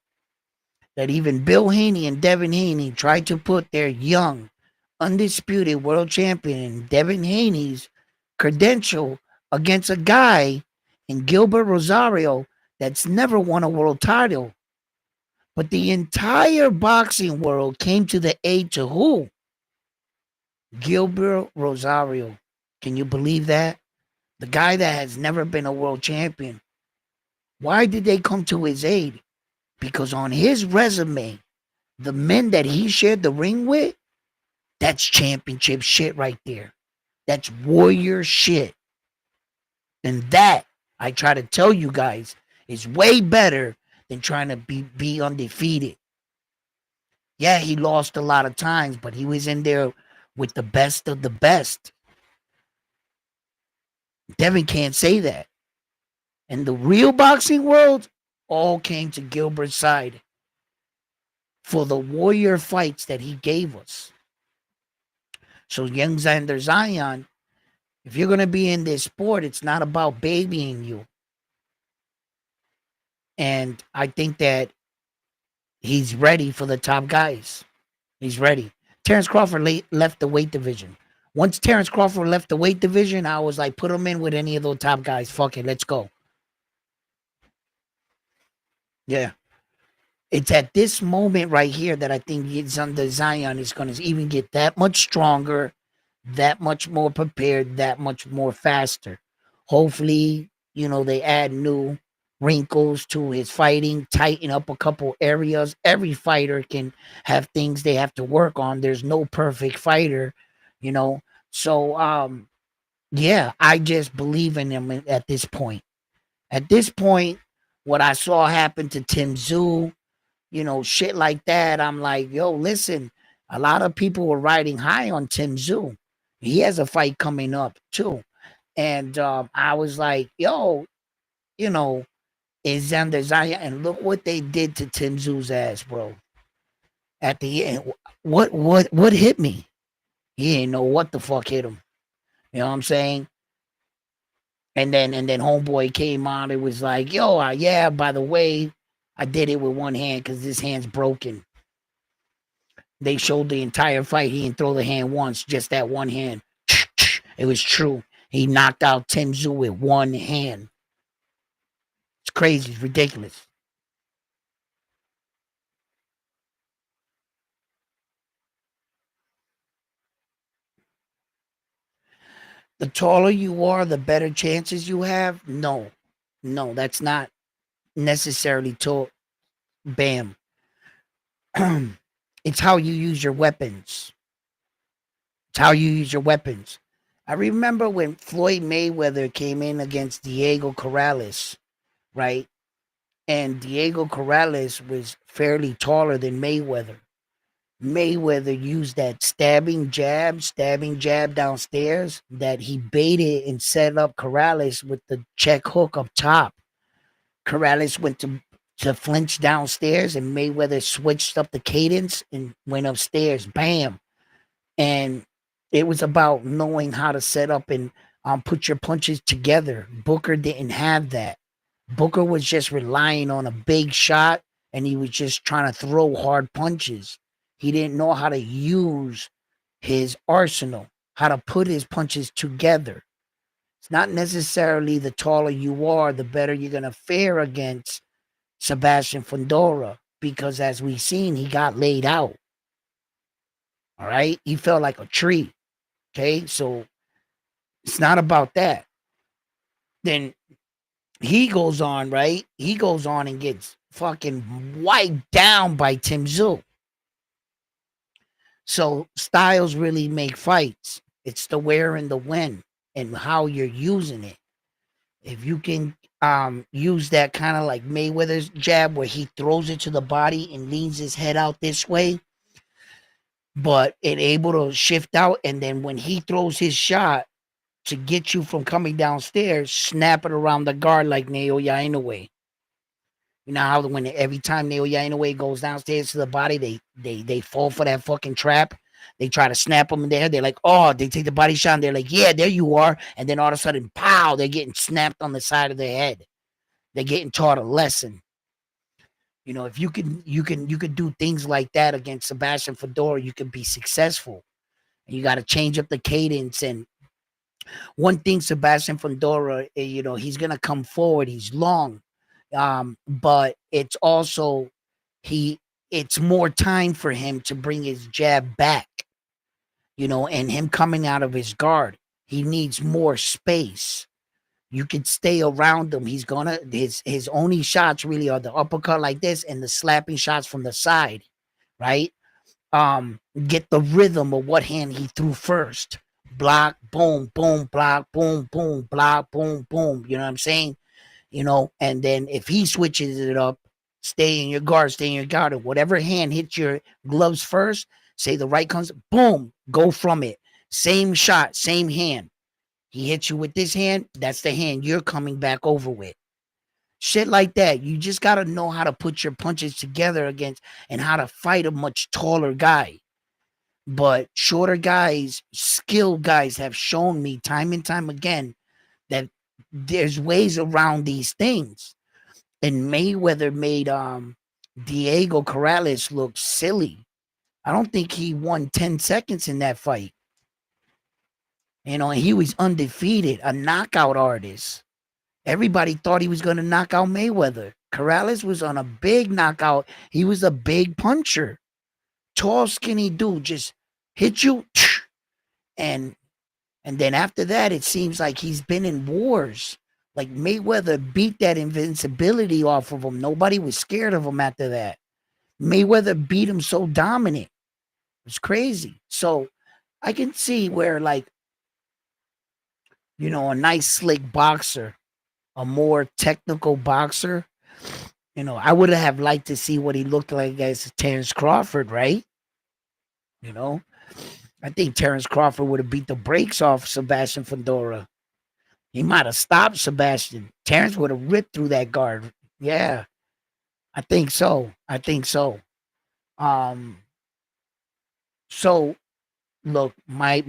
that even Bill Haney and Devin Haney tried to put their young, undisputed world champion Devin Haney's credential against a guy in Gilbert Rosario that's never won a world title. But the entire boxing world came to the aid to who? Gilbert Rosario. Can you believe that? The guy that has never been a world champion. Why did they come to his aid? Because on his resume, the men that he shared the ring with, that's championship shit right there. That's warrior shit. And that, I try to tell you guys, is way better than trying to be undefeated. Yeah, he lost a lot of times, but he was in there with the best of the best. Devin can't say that. And the real boxing world all came to Gilbert's side for the warrior fights that he gave us. So young Xander Zion, if you're going to be in this sport, it's not about babying you. And I think that he's ready for the top guys. He's ready. Terrence Crawford left the weight division. Once Terrence Crawford left the weight division, I was like, put him in with any of those top guys. Fuck it, let's go. Yeah. It's at this moment right here that I think Xander Zion is going to even get that much stronger, that much more prepared, that much more faster. Hopefully, they add new wrinkles to his fighting, tighten up a couple areas. Every fighter can have things they have to work on. There's no perfect fighter, So, yeah, I just believe in him at this point. At this point, what I saw happen to Tim Tszyu, shit like that, I'm like, yo, listen, a lot of people were riding high on Tim Tszyu. He has a fight coming up, too. And I was like, yo, is Xander Zion, and look what they did to Tim Tszyu's ass, bro. At the end, what hit me? He didn't know what the fuck hit him. You know what I'm saying? And then homeboy came on. It was like, yo, yeah. By the way, I did it with one hand because this hand's broken. They showed the entire fight. He didn't throw the hand once, just that one hand. It was true. He knocked out Tim Tszyu with one hand. It's crazy. It's ridiculous. The taller you are, the better chances you have. No, no, that's not necessarily tall. Bam. It's how you use your weapons. It's how you use your weapons. I remember when Floyd Mayweather came in against Diego Corrales, right? And Diego Corrales was fairly taller than Mayweather. Mayweather used that stabbing jab downstairs that he baited and set up Corrales with the check hook up top. Corrales went to flinch downstairs and Mayweather switched up the cadence and went upstairs. Bam. And it was about knowing how to set up and put your punches together. Booker didn't have that. Booker was just relying on a big shot and he was just trying to throw hard punches. He didn't know how to use his arsenal, how to put his punches together. It's not necessarily the taller you are, the better you're going to fare against Sebastian Fundora, because as we've seen, he got laid out. All right. He fell like a tree. Okay. So it's not about that. Then he goes on, right? He goes on and gets fucking wiped down by Tim Tszyu. So styles really make fights. It's the where and the when and how you're using it. If you can use that kind of like Mayweather's jab where he throws it to the body and leans his head out this way, but it able to shift out, and then when he throws his shot to get you from coming downstairs, snap it around the guard like Naoya Inoue. You know how when every time Naoya Inoue goes downstairs to the body, they fall for that fucking trap. They try to snap them in there. They're like, oh, they take the body shot. And they're like, yeah, there you are. And then all of a sudden, pow, they're getting snapped on the side of their head. They're getting taught a lesson. You know, if you could do things like that against Sebastian Fedora, you can be successful. And you got to change up the cadence. And one thing, Sebastian Fundora, he's gonna come forward. He's long, but it's also he. It's more time for him to bring his jab back, and him coming out of his guard. He needs more space. You can stay around him. He's gonna his only shots really are the uppercut like this and the slapping shots from the side, right? Get the rhythm of what hand he threw first. Block, boom, boom, block, boom, boom, block, boom, boom. You know what I'm saying? And then if he switches it up, stay in your guard, and whatever hand hits your gloves first, say the right comes, boom, go from it. Same shot, same hand. He hits you with this hand, that's the hand you're coming back over with. Shit like that. You just got to know how to put your punches together against and how to fight a much taller guy. But shorter guys, skilled guys have shown me time and time again that there's ways around these things. And Mayweather made Diego Corrales look silly. I don't think he won 10 seconds in that fight. And he was undefeated, a knockout artist. Everybody thought he was going to knock out Mayweather. Corrales was on a big knockout. He was a big puncher. Tall, skinny dude, just hit you. And then after that, it seems like he's been in wars. Like Mayweather beat that invincibility off of him. Nobody was scared of him after that. Mayweather beat him so dominant. It was crazy. So I can see where, like, a nice slick boxer, a more technical boxer, I would have liked to see what he looked like as Terrence Crawford, right? I think Terrence Crawford would have beat the brakes off Sebastian Fundora. He might have stopped Sebastian. Terrence would have ripped through that guard. Yeah, I think so. Um, so look, my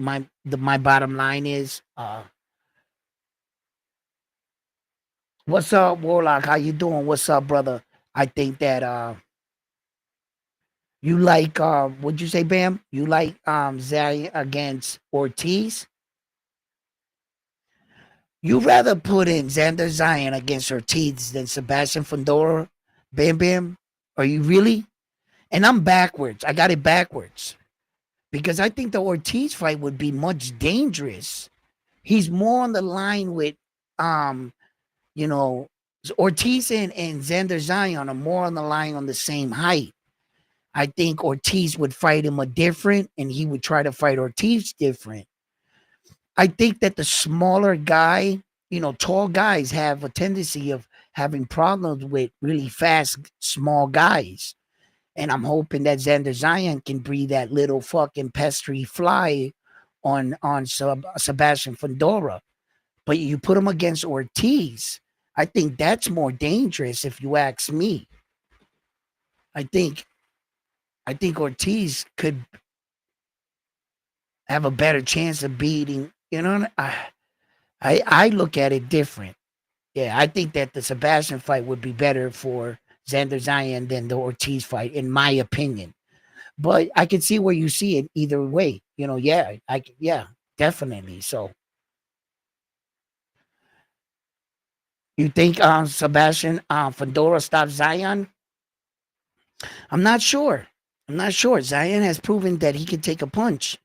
bottom line is What's up, Warlock? How you doing? What's up, brother? I think that you like what'd you say, Bam? You like Zay against Ortiz? You rather put in Xander Zion against Ortiz than Sebastian Fundora, Bam Bam? Are you really? And I'm backwards. I got it backwards. Because I think the Ortiz fight would be much dangerous. He's more on the line with um, you know, Ortiz and Xander Zion are more on the line on the same height. I think Ortiz would fight him a different, and he would try to fight Ortiz different. I think that the smaller guy, tall guys have a tendency of having problems with really fast, small guys. And I'm hoping that Xander Zion can breathe that little fucking pestry fly on Sebastian Fundora. But you put him against Ortiz, I think that's more dangerous if you ask me. I think I think Ortiz could have a better chance of beating. I look at it different. Yeah, I think that the Sebastian fight would be better for Xander Zion than the Ortiz fight, in my opinion. But I can see where you see it either way. Yeah, definitely. So you think Sebastian Fedora stops Zion? I'm not sure. I'm not sure. Zion has proven that he can take a punch.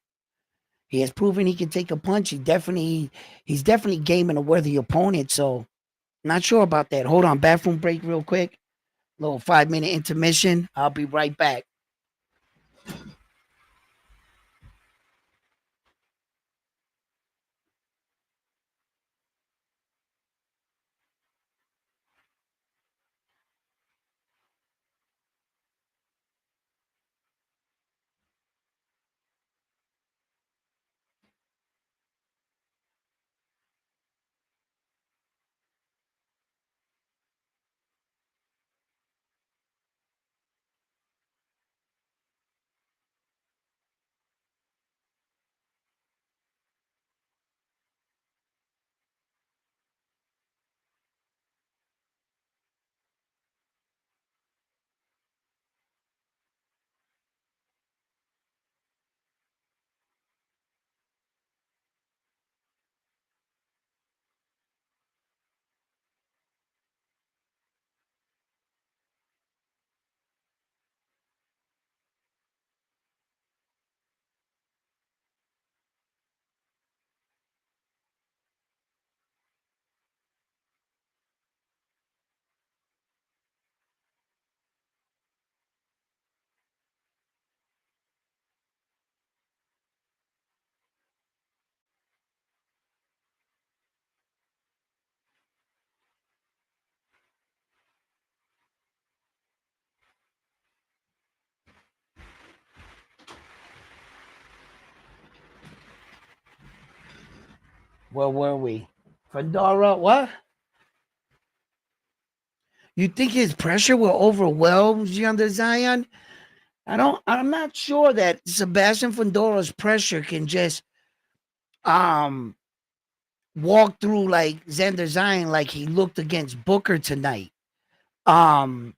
He has proven he can take a punch. He's definitely gaming a worthy opponent. So not sure about that. Hold on, bathroom break real quick. Little 5 minute intermission. I'll be right back. Where were we? Fedora, what? You think his pressure will overwhelm Xander Zion? I'm not sure that Sebastian Fundora's pressure can just um walk through like Xander Zion like he looked against Booker tonight. Um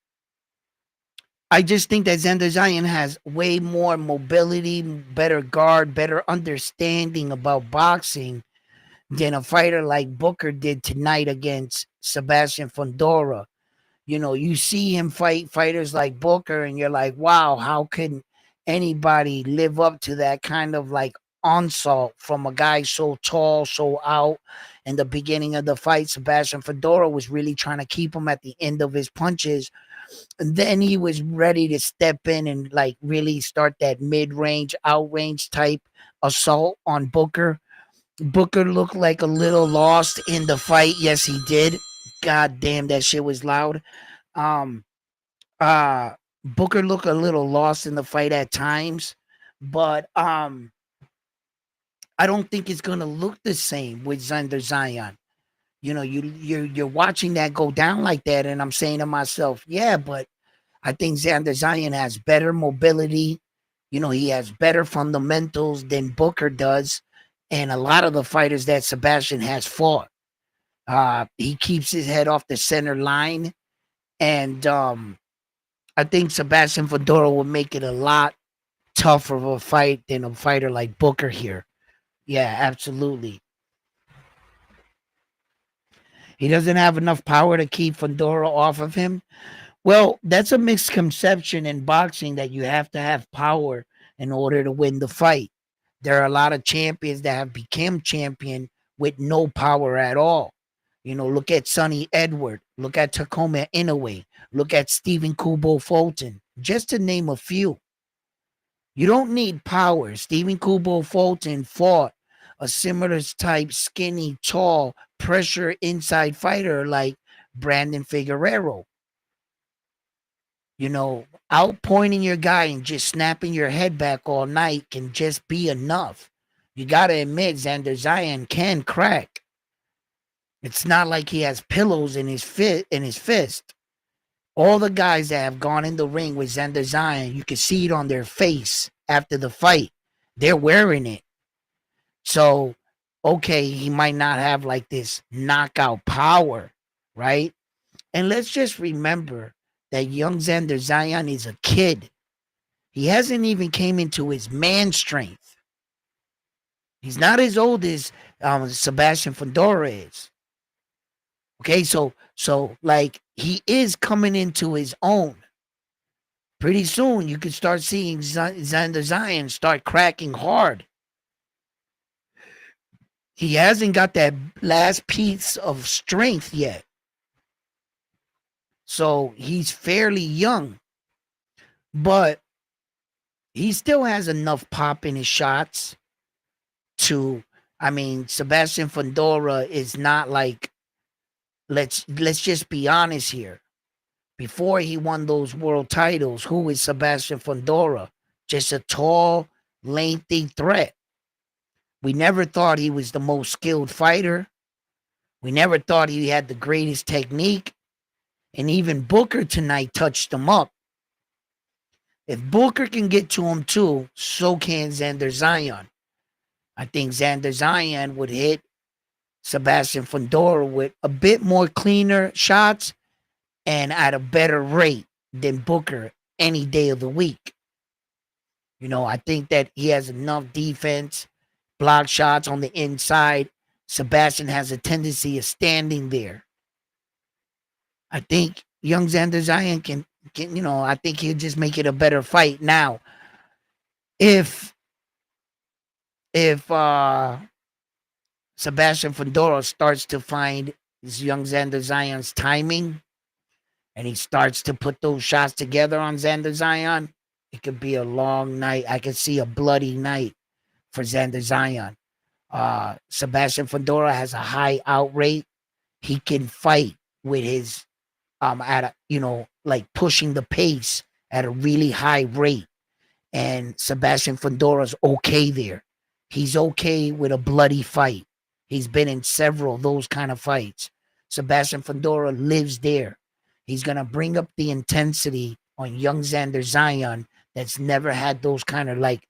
I just think that Xander Zion has way more mobility, better guard, better understanding about boxing than a fighter like Booker did tonight against Sebastian Fundora. You see him fight fighters like Booker, and you're like, wow, how can anybody live up to that kind of like onslaught from a guy so tall, so out? In the beginning of the fight, Sebastian Fedora was really trying to keep him at the end of his punches. And then he was ready to step in and like really start that mid-range, outrange type assault on Booker. Booker looked like a little lost in the fight. Yes, he did. God damn, that shit was loud. Um, Booker looked a little lost in the fight at times, but I don't think it's gonna look the same with Xander Zion. You're watching that go down like that, and I'm saying to myself, yeah, but I think Xander Zion has better mobility. He has better fundamentals than Booker does, and a lot of the fighters that Sebastian has fought. He keeps his head off the center line, and I think Sebastian Fundora will make it a lot tougher of a fight than a fighter like Booker here. Yeah, absolutely. He doesn't have enough power to keep Fundora off of him. Well, that's a misconception in boxing that you have to have power in order to win the fight. There are a lot of champions that have become champion with no power at all. You know, look at Sonny Edward, look at Tacoma Inoue, look at Stephen Kubo Fulton, just to name a few. You don't need power. Stephen Kubo Fulton fought a similar type, skinny, tall, pressure inside fighter like Brandon Figueroa. You know, outpointing your guy and just snapping your head back all night can just be enough. You got to admit, Xander Zion can crack. It's not like he has pillows in his fist. All the guys that have gone in the ring with Xander Zion, you can see it on their face after the fight. They're wearing it. So, okay, he might not have like this knockout power, right? And let's just remember that young Xander Zion is a kid. He hasn't even came into his man strength. He's not as old as Sebastian Fundora is. Okay, so like he is coming into his own. Pretty soon you can start seeing Xander Zion start cracking hard. He hasn't got that last piece of strength yet. So he's fairly young, but he still has enough pop in his shots to, I mean, Sebastian Fundora is not like, let's just be honest here. Before he won those world titles, who is Sebastian Fundora? Just a tall, lengthy threat. We never thought he was the most skilled fighter. We never thought he had the greatest technique. And even Booker tonight touched him up. If Booker can get to him too, so can Xander Zion. I think Xander Zion would hit Sebastian Fundora with a bit more cleaner shots and at a better rate than Booker any day of the week. You know, I think that he has enough defense, block shots on the inside. Sebastian has a tendency of standing there. I think young Xander Zion can, you know, I think he'll just make it a better fight. Now, if Sebastian Fundora starts to find this young Xander Zion's timing and he starts to put those shots together on Xander Zion, it could be a long night. I could see a bloody night for Xander Zion. Sebastian Fundora has a high out rate. He can fight with his at a, you know, like pushing the pace at a really high rate. And Sebastian Fundora's okay there. He's okay with a bloody fight. He's been in several of those kind of fights. Sebastian Fundora lives there. He's going to bring up the intensity on young Xander Zion that's never had those kind of like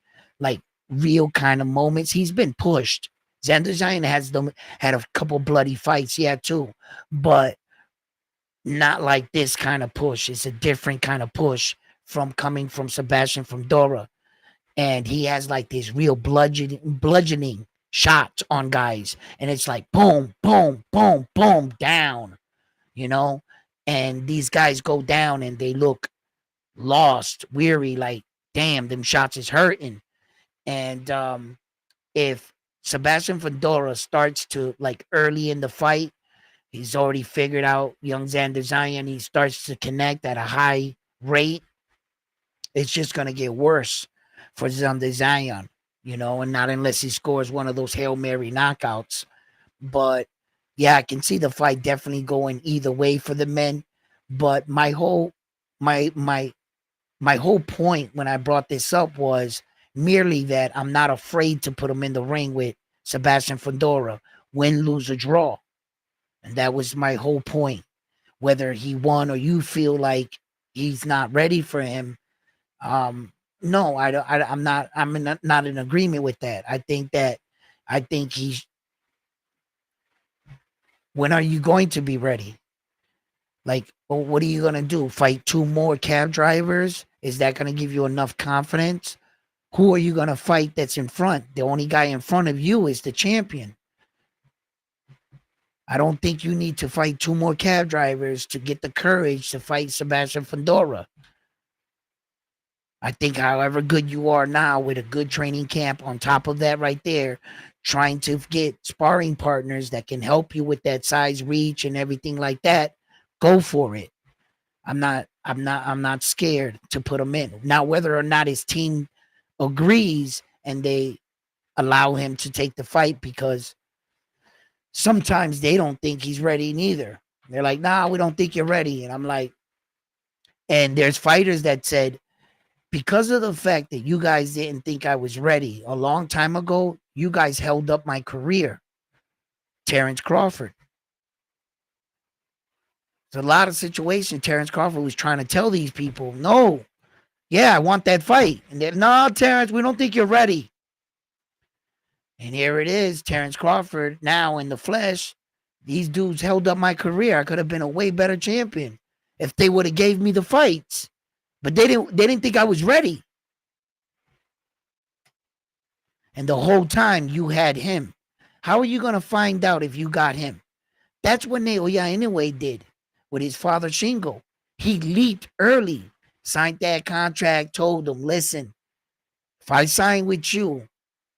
real kind of moments. He's been pushed. Xander Zion had a couple bloody fights, yeah, too. But not like this kind of push. It's a different kind of push from coming from Sebastian Fundora. And he has like this real bludgeoning shots on guys. And it's like boom, boom, boom, boom, down, you know? And these guys go down and they look lost, weary, like, damn, them shots is hurting. And if Sebastian Fundora starts to, like, early in the fight, he's already figured out young Xander Zion, he starts to connect at a high rate, it's just going to get worse for Xander Zion, you know, and not unless he scores one of those Hail Mary knockouts. But yeah, I can see the fight definitely going either way for the men. But my whole point when I brought this up was merely that I'm not afraid to put him in the ring with Sebastian Fundora, win, lose, or draw. And that was my whole point. Whether he won or you feel like he's not ready for him, no, I'm not in agreement with that. I think he's When are you going to be ready? Like, well, what are you going to do? Fight two more cab drivers? Is that going to give you enough confidence? Who are you going to fight that's in front? The only guy in front of you is the champion. I don't think you need to fight two more cab drivers to get the courage to fight Sebastian Fundora. I think however good you are now with a good training camp on top of that right there, trying to get sparring partners that can help you with that size reach and everything like that, go for it. I'm not scared to put him in. Now, whether or not his team agrees and they allow him to take the fight, because sometimes they don't think he's ready neither. They're like, nah, we don't think you're ready. And I'm like, and there's fighters that said, because of the fact that you guys didn't think I was ready a long time ago, you guys held up my career. Terrence Crawford. There's a lot of situations Terrence Crawford was trying to tell these people, no, yeah, I want that fight. And they're, no, Terrence, we don't think you're ready. And here it is, Terrence Crawford now in the flesh. These dudes held up my career. I could have been a way better champion if they would have gave me the fights. But they didn't think I was ready. And the whole time you had him. How are you going to find out if you got him? That's what Naoya anyway did with his father Shingo. He leaped early, signed that contract, told him, listen, if I sign with you,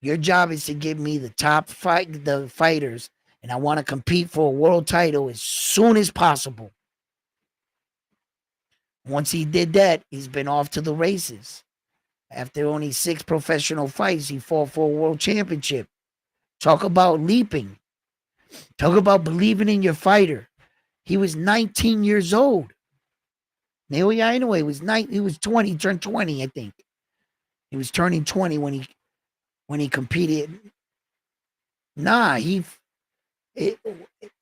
your job is to give me the the fighters, and I want to compete for a world title as soon as possible. Once he did that, he's been off to the races. After only 6 professional fights, he fought for a world championship. Talk about leaping. Talk about believing in your fighter. He was 19 years old. Naoya Inoue was he was 20, he turned 20, I think. He was turning 20 when he competed. Nah, it,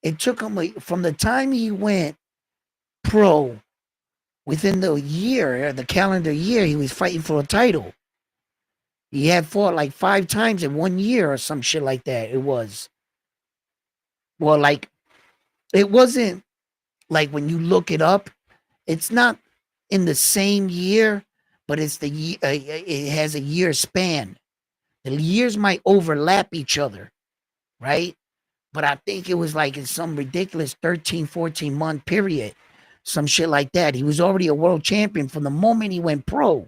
it took him from the time he went pro, within the year, the calendar year, he was fighting for a title. He had fought like 5 times in 1 year or some shit like that. It was. Well, like, it wasn't like when you look it up, it's not in the same year, but it's it has a year span. The years might overlap each other, right? But I think it was like in some ridiculous 13, 14-month period, some shit like that. He was already a world champion from the moment he went pro.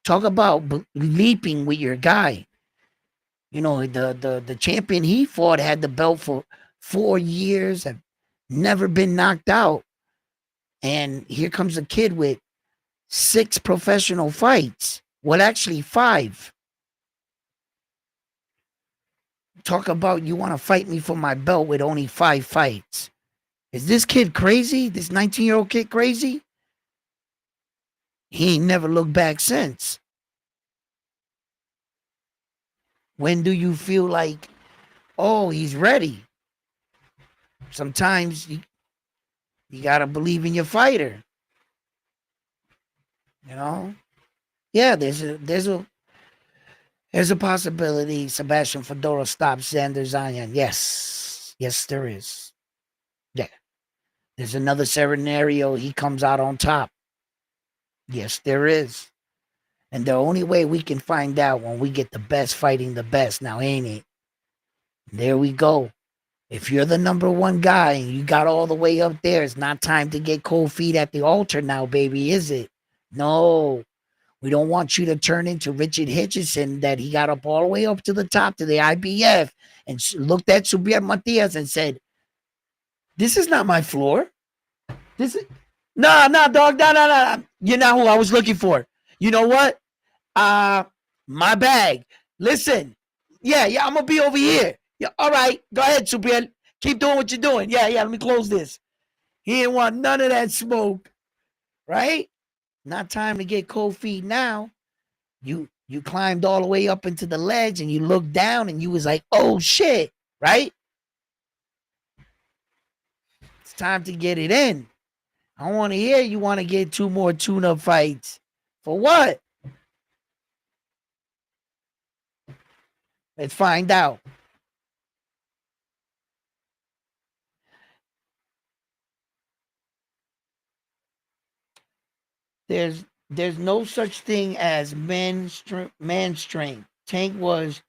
Talk about leaping with your guy. You know, the champion he fought had the belt for 4 years, have never been knocked out. And here comes a kid with 6 professional fights. Well, actually 5. Talk about you want to fight me for my belt with only 5 fights. Is this kid crazy? This 19-year-old kid crazy? He ain't never looked back since. When do you feel like, oh, he's ready? Sometimes you got to believe in your fighter. You know? Yeah, there's a possibility Sebastian Fundora stops Xander Zion. Yes. Yes, there is. Yeah. There's another scenario he comes out on top. Yes, there is. And the only way we can find out when we get the best fighting the best, now ain't it? There we go. If you're the number 1 guy and you got all the way up there, it's not time to get cold feet at the altar now, baby, is it? No. We don't want you to turn into Richard Hitchison, that he got up all the way up to the top to the IBF and looked at Subriel Matias and said, this is not my floor. This is no, dog, no. You're not who I was looking for. You know what? My bag. Listen, yeah, I'm gonna be over here. Yeah, all right, go ahead, Subriel. Keep doing what you're doing. Yeah, let me close this. He didn't want none of that smoke, right? Not time to get cold feet now. You climbed all the way up into the ledge and you looked down and you was like, oh shit, right? It's time to get it in. I want to hear you want to get 2 more tune-up fights. For what? Let's find out. there's no such thing as man strength. Tank was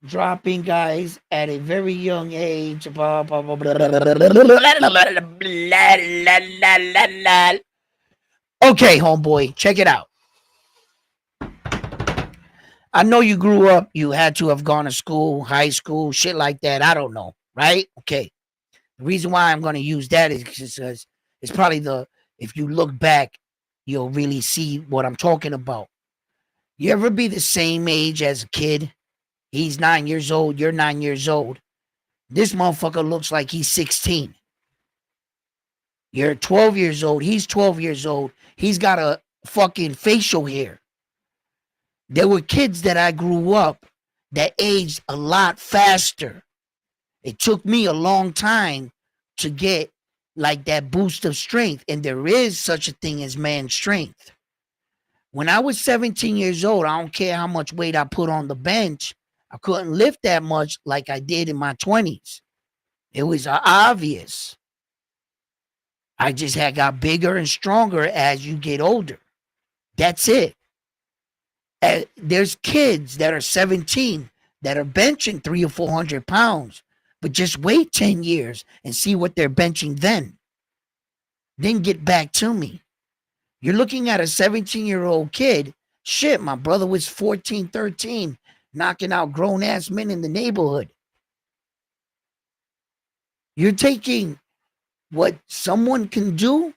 dropping guys at a very young age. Blah, blah, blah, blah, blah, blah, blah. Okay, homeboy, check it out. I know you grew up, you had to have gone to school, high school, shit like that. I don't know, right? Okay. The reason why I'm going to use that is because it's probably if you look back, you'll really see what I'm talking about. You ever be the same age as a kid? He's 9 years old, you're 9 years old. This motherfucker looks like he's 16. You're 12 years old, he's 12 years old. He's got a fucking facial hair. There were kids that I grew up that aged a lot faster. It took me a long time to get like that boost of strength. And there is such a thing as man strength. When I was 17 years old, I don't care how much weight I put on the bench, I couldn't lift that much like I did in my 20s. It was obvious. I just had got bigger and stronger as you get older. That's it. There's kids that are 17 that are benching 300 or 400 pounds, but just wait 10 years and see what they're benching then. Then get back to me. You're looking at a 17-year-old kid. Shit, my brother was 14, 13, knocking out grown-ass men in the neighborhood. You're taking what someone can do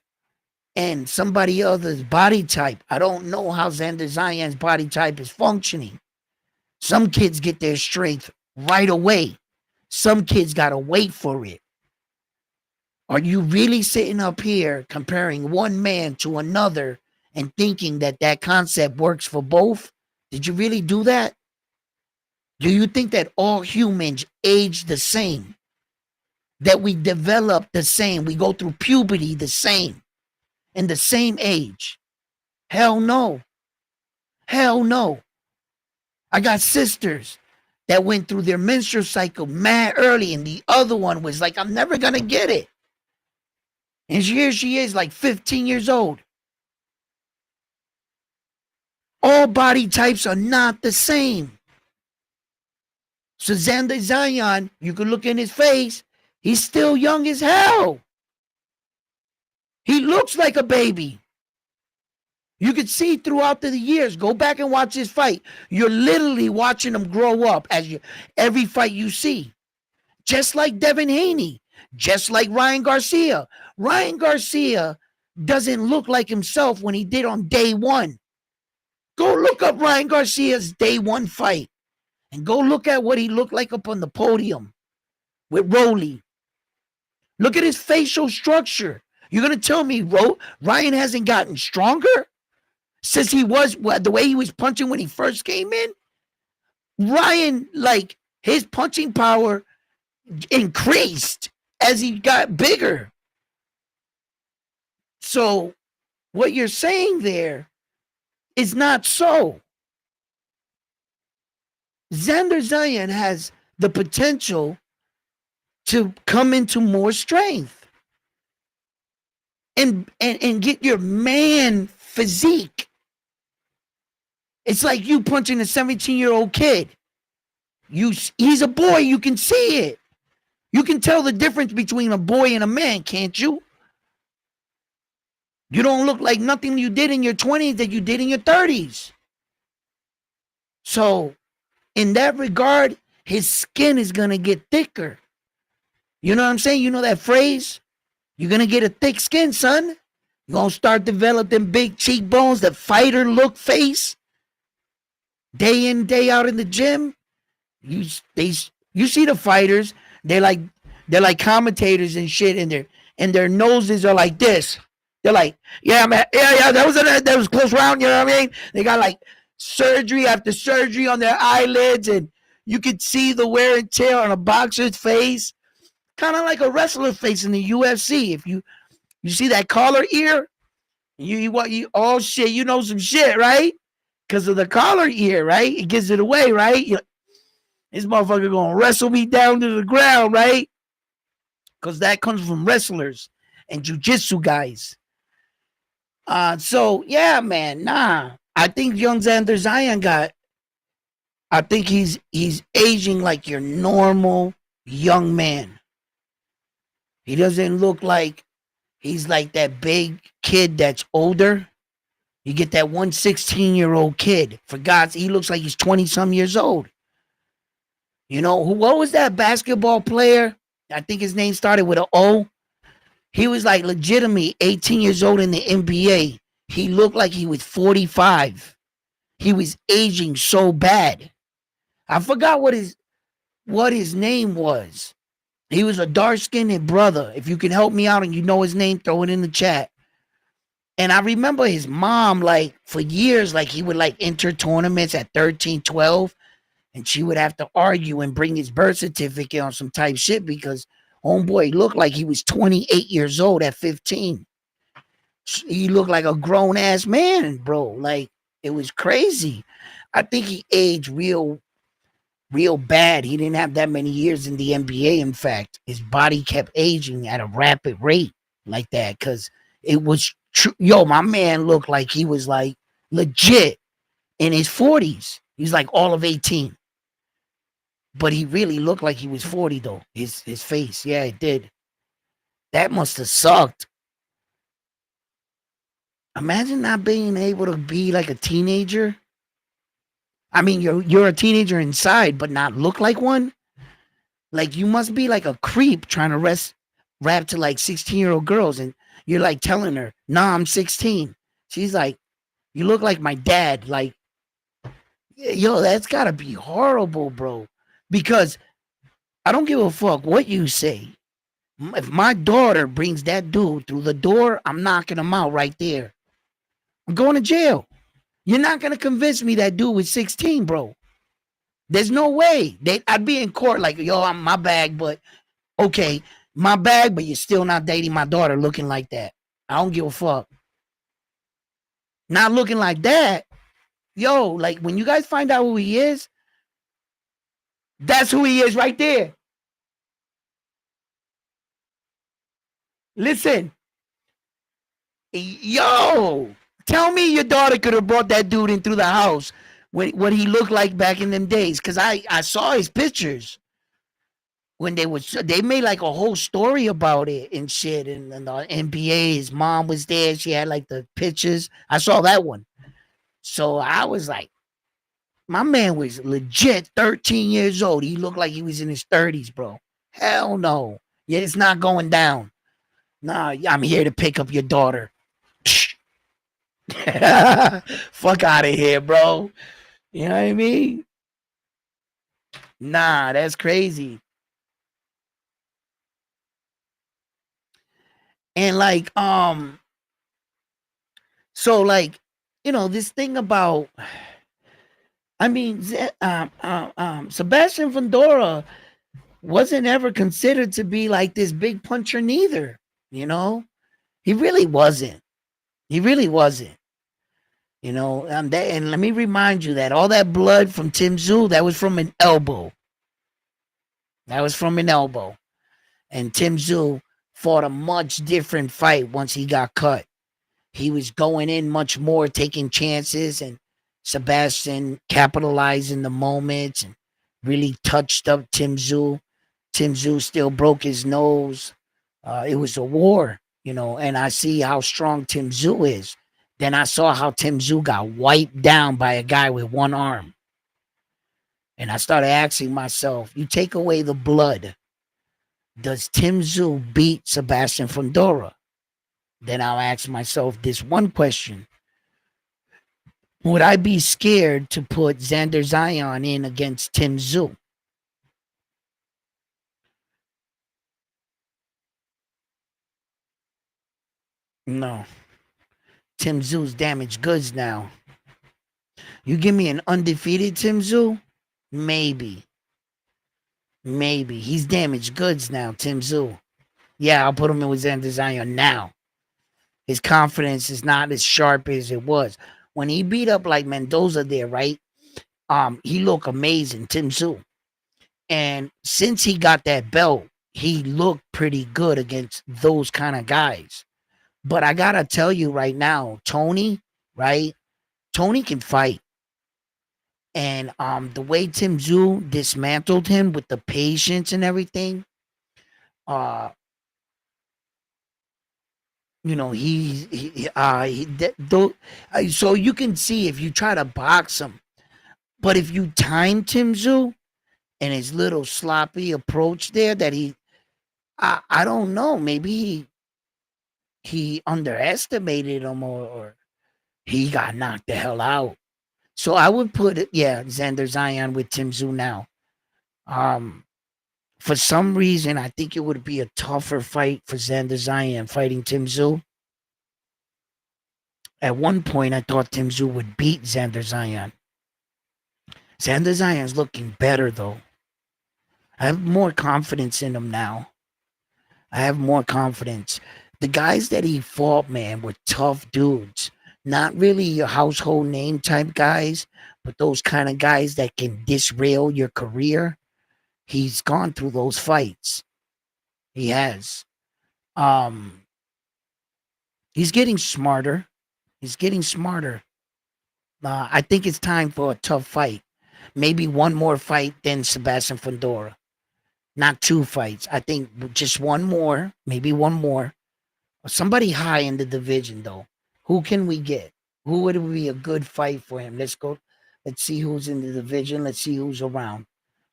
and somebody else's body type. I don't know how Xander Zion's body type is functioning. Some kids get their strength right away. Some kids got to wait for it. Are you really sitting up here comparing one man to another and thinking that that concept works for both? Did you really do that? Do you think that all humans age the same? That we develop the same? We go through puberty the same? In the same age? Hell no. Hell no. I got sisters that went through their menstrual cycle mad early, and the other one was like, I'm never going to get it. And here she is, like 15 years old. All body types are not the same. So Xander Zion, you can look in his face, he's still young as hell. He looks like a baby. You could see throughout the years. Go back and watch his fight. You're literally watching him grow up every fight you see. Just like Devin Haney. Just like Ryan Garcia. Ryan Garcia doesn't look like himself when he did on day one. Go look up Ryan Garcia's day one fight. And go look at what he looked like up on the podium with Rolly. Look at his facial structure. You're going to tell me Ryan hasn't gotten stronger? Since he was, the way he was punching when he first came in? Ryan, like, his punching power increased as he got bigger. So, what you're saying there is not so. Xander Zion has the potential to come into more strength and get your man physique. It's like you punching a 17-year-old kid. He's a boy, you can see it. You can tell the difference between a boy and a man, can't you? You don't look like nothing you did in your 20s that you did in your 30s. So, in that regard, his skin is going to get thicker. You know what I'm saying? You know that phrase? You're going to get a thick skin, son. You're going to start developing big cheekbones, the fighter look face. Day in, day out in the gym. You see the fighters, they're like commentators and shit, and their noses are like this. They're like, yeah, man, yeah, that was a close round, you know what I mean? They got like surgery after surgery on their eyelids, and you could see the wear and tear on a boxer's face. Kind of like a wrestler face in the UFC. If you see that collar ear, you oh shit, you know some shit, right? Because of the collar ear, right? It gives it away, right? This motherfucker gonna wrestle me down to the ground, right? Because that comes from wrestlers and jiu-jitsu guys. So yeah, man, nah. I think young Xander Zion got. I think he's aging like your normal young man. He doesn't look like he's like that big kid that's older. You get that 116-year-old kid. For God's, he looks like he's 20 some years old. You know, what was that basketball player? I think his name started with an O. He was like legitimately 18 years old in the NBA. He looked like he was 45. He was aging so bad. I forgot what his name was. He was a dark-skinned brother. If you can help me out and you know his name, throw it in the chat. And I remember his mom, like, for years, like, he would, like, enter tournaments at 13, 12, and she would have to argue and bring his birth certificate on some type shit because homeboy looked like he was 28 years old at 15. He looked like a grown-ass man, bro. Like, it was crazy. I think he aged real bad. He didn't have that many years in the NBA. In fact, his body kept aging at a rapid rate like that because it was true. Yo, my man looked like he was like legit in his 40s. He's like all of 18. But he really looked like he was 40 though. His face. Yeah, it did. That must have sucked. Imagine not being able to be like a teenager. I mean, you're a teenager inside, but not look like one. Like you must be like a creep trying to rap to like 16-year-old girls, and you're like telling her, "Nah, I'm 16." She's like, "You look like my dad." Like, yo, that's gotta be horrible, bro. Because I don't give a fuck what you say. If my daughter brings that dude through the door, I'm knocking him out right there. I'm going to jail. You're not gonna convince me that dude was 16, bro. There's no way. I'd be in court like, yo, I'm my bag, but okay, my bag, but you're still not dating my daughter looking like that. I don't give a fuck. Not looking like that. Yo, like when you guys find out who he is, that's who he is right there. Listen, yo, tell me your daughter could have brought that dude in through the house when what he looked like back in them days. Cause I saw his pictures when they made like a whole story about it and shit. And the NBA, his mom was there. She had like the pictures. I saw that one. So I was like, my man was legit 13 years old. He looked like he was in his 30s, bro. Hell no. Yeah, it's not going down. Nah, I'm here to pick up your daughter. Fuck out of here, bro. You know what I mean? Nah, that's crazy. And like, so like, this thing about, I mean, Sebastian Fundora wasn't ever considered to be like this big puncher neither. You know, he really wasn't. He really wasn't. And let me remind you that all that blood from Tim Tszyu, that was from an elbow. That was from an elbow. And Tim Tszyu fought a much different fight once he got cut. He was going in much more, taking chances, and Sebastian capitalizing the moments and really touched up Tim Tszyu. Tim Tszyu still broke his nose. It was a war, and I see how strong Tim Tszyu is. Then I saw how Tim Tszyu got wiped down by a guy with one arm. And I started asking myself, you take away the blood, does Tim Tszyu beat Sebastian Fundora? Then I'll ask myself this one question. Would I be scared to put Xander Zion in against Tim Tszyu? No. Tim Tszyu's damaged goods now. You give me an undefeated Tim Tszyu? Maybe. Maybe. He's damaged goods now, Tim Tszyu. Yeah, I'll put him in with Xander Zion now. His confidence is not as sharp as it was. When he beat up like Mendoza there, right? He looked amazing, Tim Tszyu. And since he got that belt, he looked pretty good against those kind of guys. But I gotta tell you right now, Tony, right? Tony can fight. And the way Tim Zhu dismantled him with the patience and everything, uh, you know, so you can see if you try to box him, but if you time Tim Zhu and his little sloppy approach there, that I don't know, maybe he underestimated him, or he got knocked the hell out. So I would put it, yeah, Xander Zion with Tim Zhu now. Um, for some reason, I think it would be a tougher fight for Xander Zion fighting Tim Zhu. At one point, I thought Tim Zhu would beat Xander Zion. Xander Zion's looking better, though. I have more confidence in him now. I have more confidence. The guys that he fought, man, were tough dudes. Not really your household name type guys, but those kind of guys that can disrail your career. He's gone through those fights. He has. Um, he's getting smarter. He's getting smarter. I think it's time for a tough fight. Maybe one more fight than Sebastian Fundora. Not two fights. I think just one more, maybe one more. Somebody high in the division, though. Who can we get? Who would be a good fight for him? Let's go. Let's see who's in the division. Let's see who's around.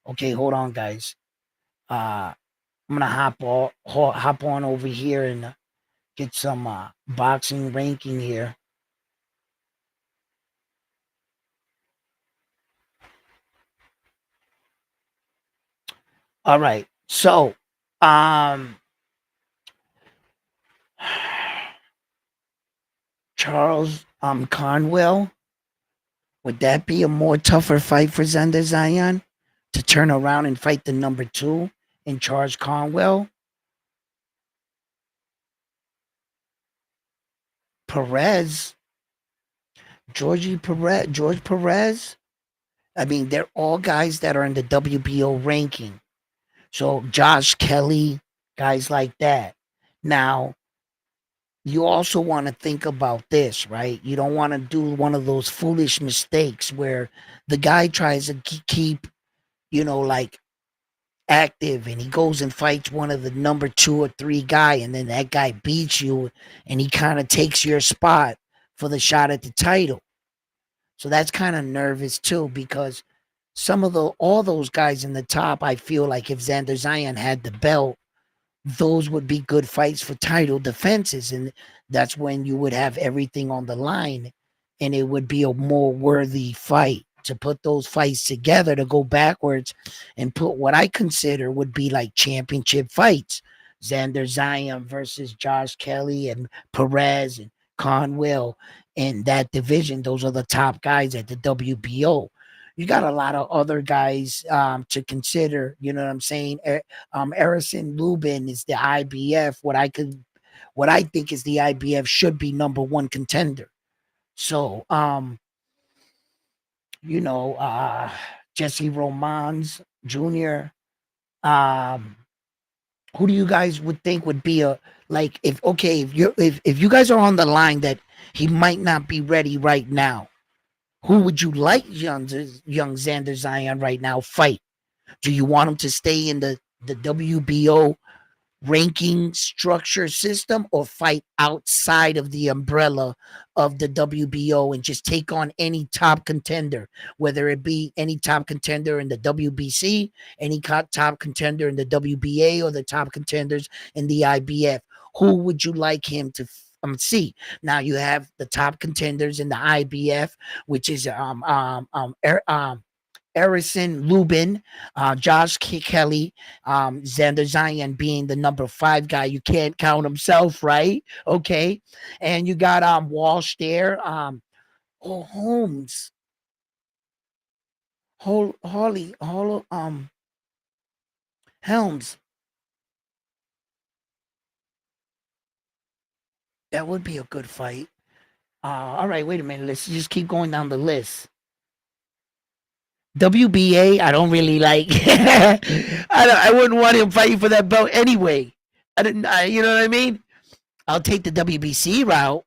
Okay, hold on, guys. I'm gonna hop on over here and get some boxing ranking here. All right. So, um, Charles Conwell, would that be a more tougher fight for Xander Zion to turn around and fight the number two in Charles Conwell? Perez, George Perez. I mean, they're all guys that are in the WBO ranking. So Josh Kelly, guys like that. Now, you also want to think about this, right? You don't want to do one of those foolish mistakes where the guy tries to keep, like active, and he goes and fights one of the number two or three guy, and then that guy beats you and he kind of takes your spot for the shot at the title. So that's kind of nervous too, because all those guys in the top, I feel like if Xander Zion had the belt, those would be good fights for title defenses. And that's when you would have everything on the line, and it would be a more worthy fight to put those fights together, to go backwards and put what I consider would be like championship fights. Xander Zion versus Josh Kelly and Perez and Conwell in that division. Those are the top guys at the WBO. You got a lot of other guys to consider. You know what I'm saying? Erison Lubin is the IBF. What I think is the IBF should be number one contender. So, you know, Jesse Romans Jr. Um, who do you guys would think would be a, like, if you guys are on the line that he might not be ready right now, who would you like young Xander Zion right now fight? Do you want him to stay in the WBO ranking structure system, or fight outside of the umbrella of the WBO and just take on any top contender, whether it be any top contender in the WBC, any top contender in the WBA, or the top contenders in the IBF? Who would you like him to see? Now you have the top contenders in the IBF, which is Erison Lubin, Josh Kelly, Xander Zion being the number 5 guy. You can't count himself, right? Okay. And you got Walsh there. Holmes. Helms. That would be a good fight. All right, wait a minute. Let's just keep going down the list. WBA, I don't really like. I wouldn't want him fighting for that belt anyway. You know what I mean? I'll take the WBC route.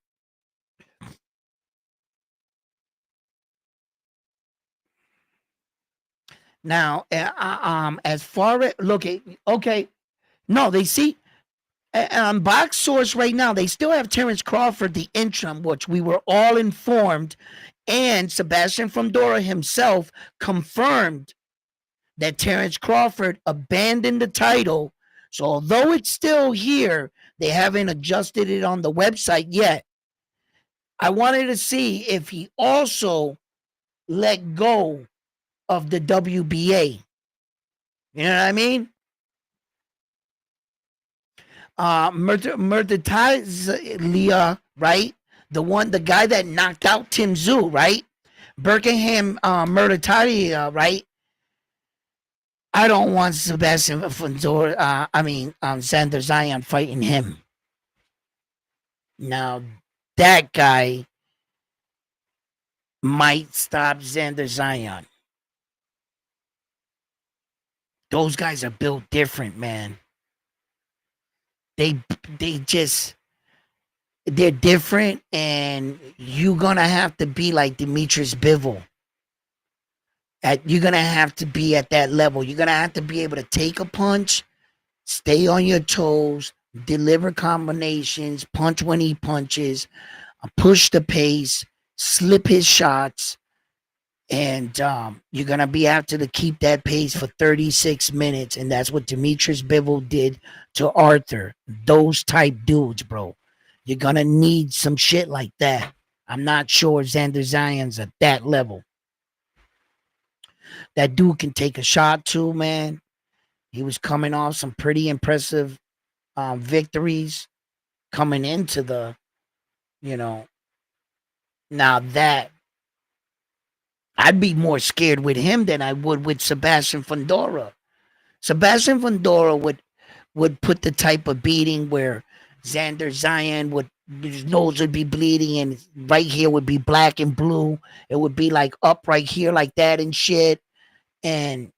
Now, as far as look, okay, no, they see on Box Source right now, they still have Terrence Crawford, the interim, which we were all informed, and Sebastian Fundora himself confirmed that Terrence Crawford abandoned the title. So although it's still here, they haven't adjusted it on the website yet. I wanted to see if he also let go of the WBA. You know what I mean? Leah, right? The guy that knocked out Tim Tszyu, right? Birkenham Murdertalia, right? I don't want Sebastian Fundora, Xander Zion fighting him. Now, that guy might stop Xander Zion. Those guys are built different, man. They're different, and you're gonna have to be like Demetrius Bivol. You're gonna have to be at that level. You're gonna have to be able to take a punch, stay on your toes, deliver combinations, punch when he punches, push the pace, slip his shots, and you're gonna be after to keep that pace for 36 minutes, and that's what Demetrius Bivol did to Arthur. Those type dudes, bro. You're gonna need some shit like that. I'm not sure Xander Zion's at that level. That dude can take a shot too, man. He was coming off some pretty impressive victories coming into the, now that I'd be more scared with him than I would with Sebastian Fundora. Sebastian Fundora would put the type of beating where Xander Zion his nose would be bleeding and right here would be black and blue. It would be like up right here like that and shit. And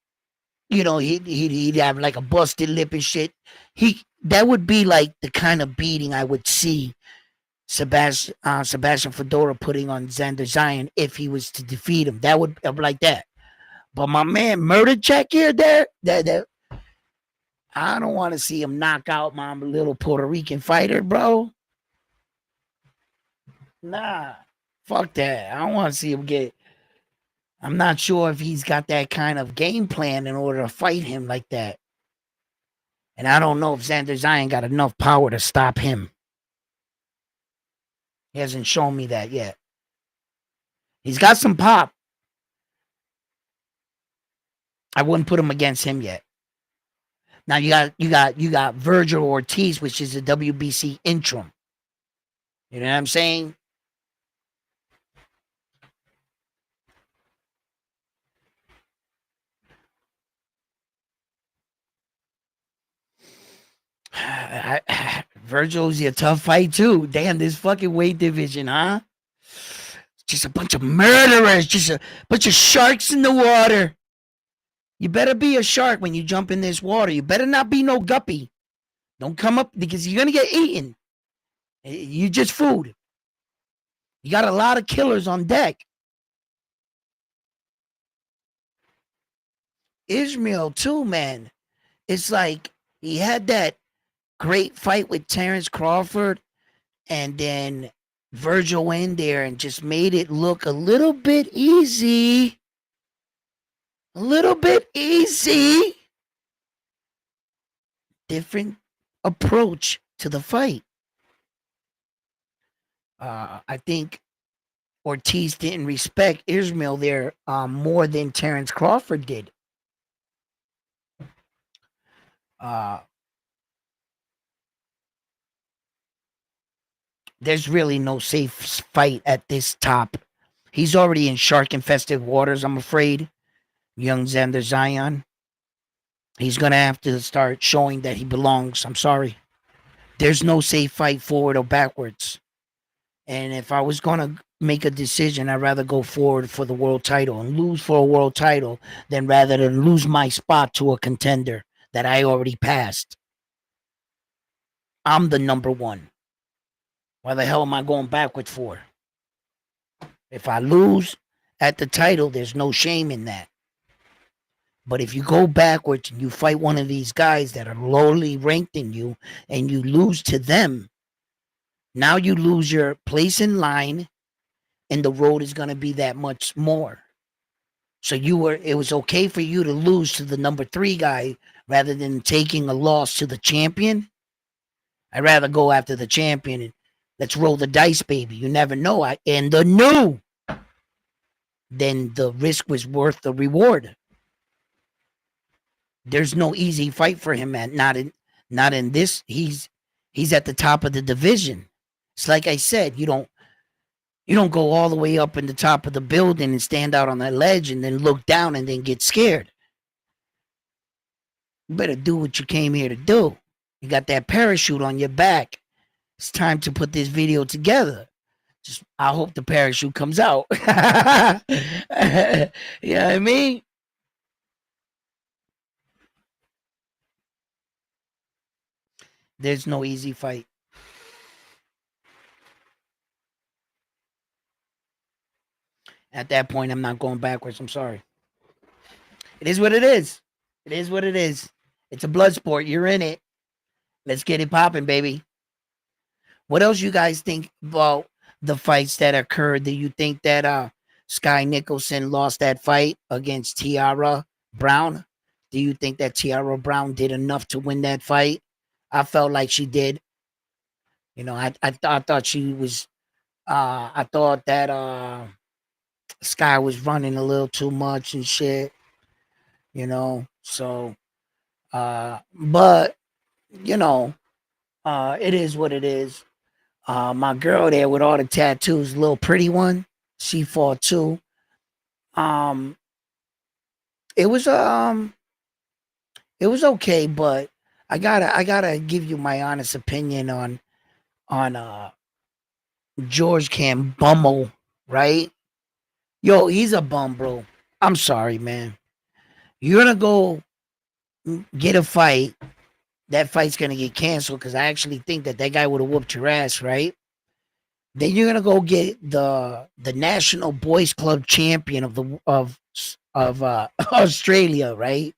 he'd have like a busted lip and shit. That would be like the kind of beating I would see Sebastian Fundora putting on Xander Zion if he was to defeat him. That would be like that. But my man, Murder Check here, that I don't want to see him knock out my little Puerto Rican fighter, bro. Nah, fuck that. I don't want to see him get. I'm not sure if he's got that kind of game plan in order to fight him like that. And I don't know if Xander Zion got enough power to stop him. He hasn't shown me that yet. He's got some pop. I wouldn't put him against him yet. Now you got Virgil Ortiz, which is a WBC interim. You know what I'm saying? Virgil's a tough fight too. Damn, this fucking weight division, huh? Just a bunch of murderers, just a bunch of sharks in the water. You better be a shark when you jump in this water. You better not be no guppy. Don't come up because you're gonna get eaten. You just food. You got a lot of killers on deck. Ishmael too, man. It's like he had that great fight with Terrence Crawford, and then Virgil went there and just made it look a little bit easy. A little bit easy. Different approach to the fight. I think Ortiz didn't respect Ishmael there more than Terrence Crawford did. There's really no safe fight at this top. He's already in shark-infested waters, I'm afraid. Young Xander Zion. He's going to have to start showing that he belongs. I'm sorry. There's no safe fight forward or backwards. And if I was going to make a decision, I'd rather go forward for the world title and lose for a world title than rather than lose my spot to a contender that I already passed. I'm the number one. Why the hell am I going backwards for? If I lose at the title, there's no shame in that. But if you go backwards and you fight one of these guys that are lowly ranked in you and you lose to them, now you lose your place in line and the road is going to be that much more. So it was okay for you to lose to the number 3 guy rather than taking a loss to the champion. I'd rather go after the champion and let's roll the dice, baby. You never know. And the new, then the risk was worth the reward. There's no easy fight for him, man. Not in this. He's at the top of the division. It's like I said, you don't go all the way up in the top of the building and stand out on that ledge and then look down and then get scared. You better do what you came here to do. You got that parachute on your back. It's time to put this video together. I hope the parachute comes out. You know what I mean? There's no easy fight. At that point, I'm not going backwards. I'm sorry. It is what it is. It is what it is. It's a blood sport. You're in it. Let's get it popping, baby. What else you guys think about the fights that occurred? Do you think that Sky Nicholson lost that fight against Tiara Brown? Do you think that Tiara Brown did enough to win that fight? I felt like she did. You know, I thought she was. I thought that Sky was running a little too much and shit. You know, so. But you know, it is what it is. My girl there with all the tattoos, little pretty one, she fought too. It was okay, but I gotta give you my honest opinion on George Cambummel, right? Yo, he's a bum, bro. I'm sorry, man. You're gonna go get a fight. That fight's gonna get canceled because I actually think that guy would have whooped your ass, right? Then you're gonna go get the National Boys Club champion of Australia, right?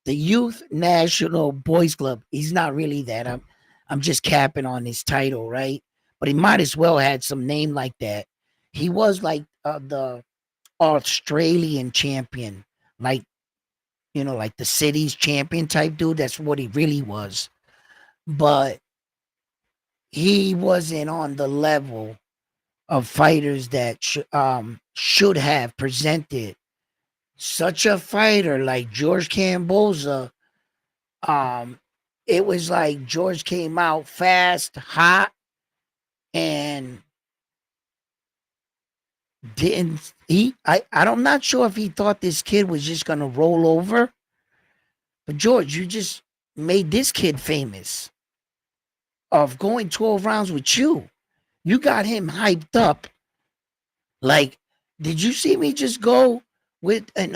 The Youth National Boys Club. He's not really that. I'm just capping on his title, right? But he might as well had some name like that. He was like the Australian champion, like like the city's champion type dude. That's what he really was. But he wasn't on the level of fighters that should have presented such a fighter like George Camboza. It was like George came out fast, hot, and I'm not sure if he thought this kid was just gonna roll over. But George, you just made this kid famous of going 12 rounds with you. You got him hyped up. Like, did you see me just go with a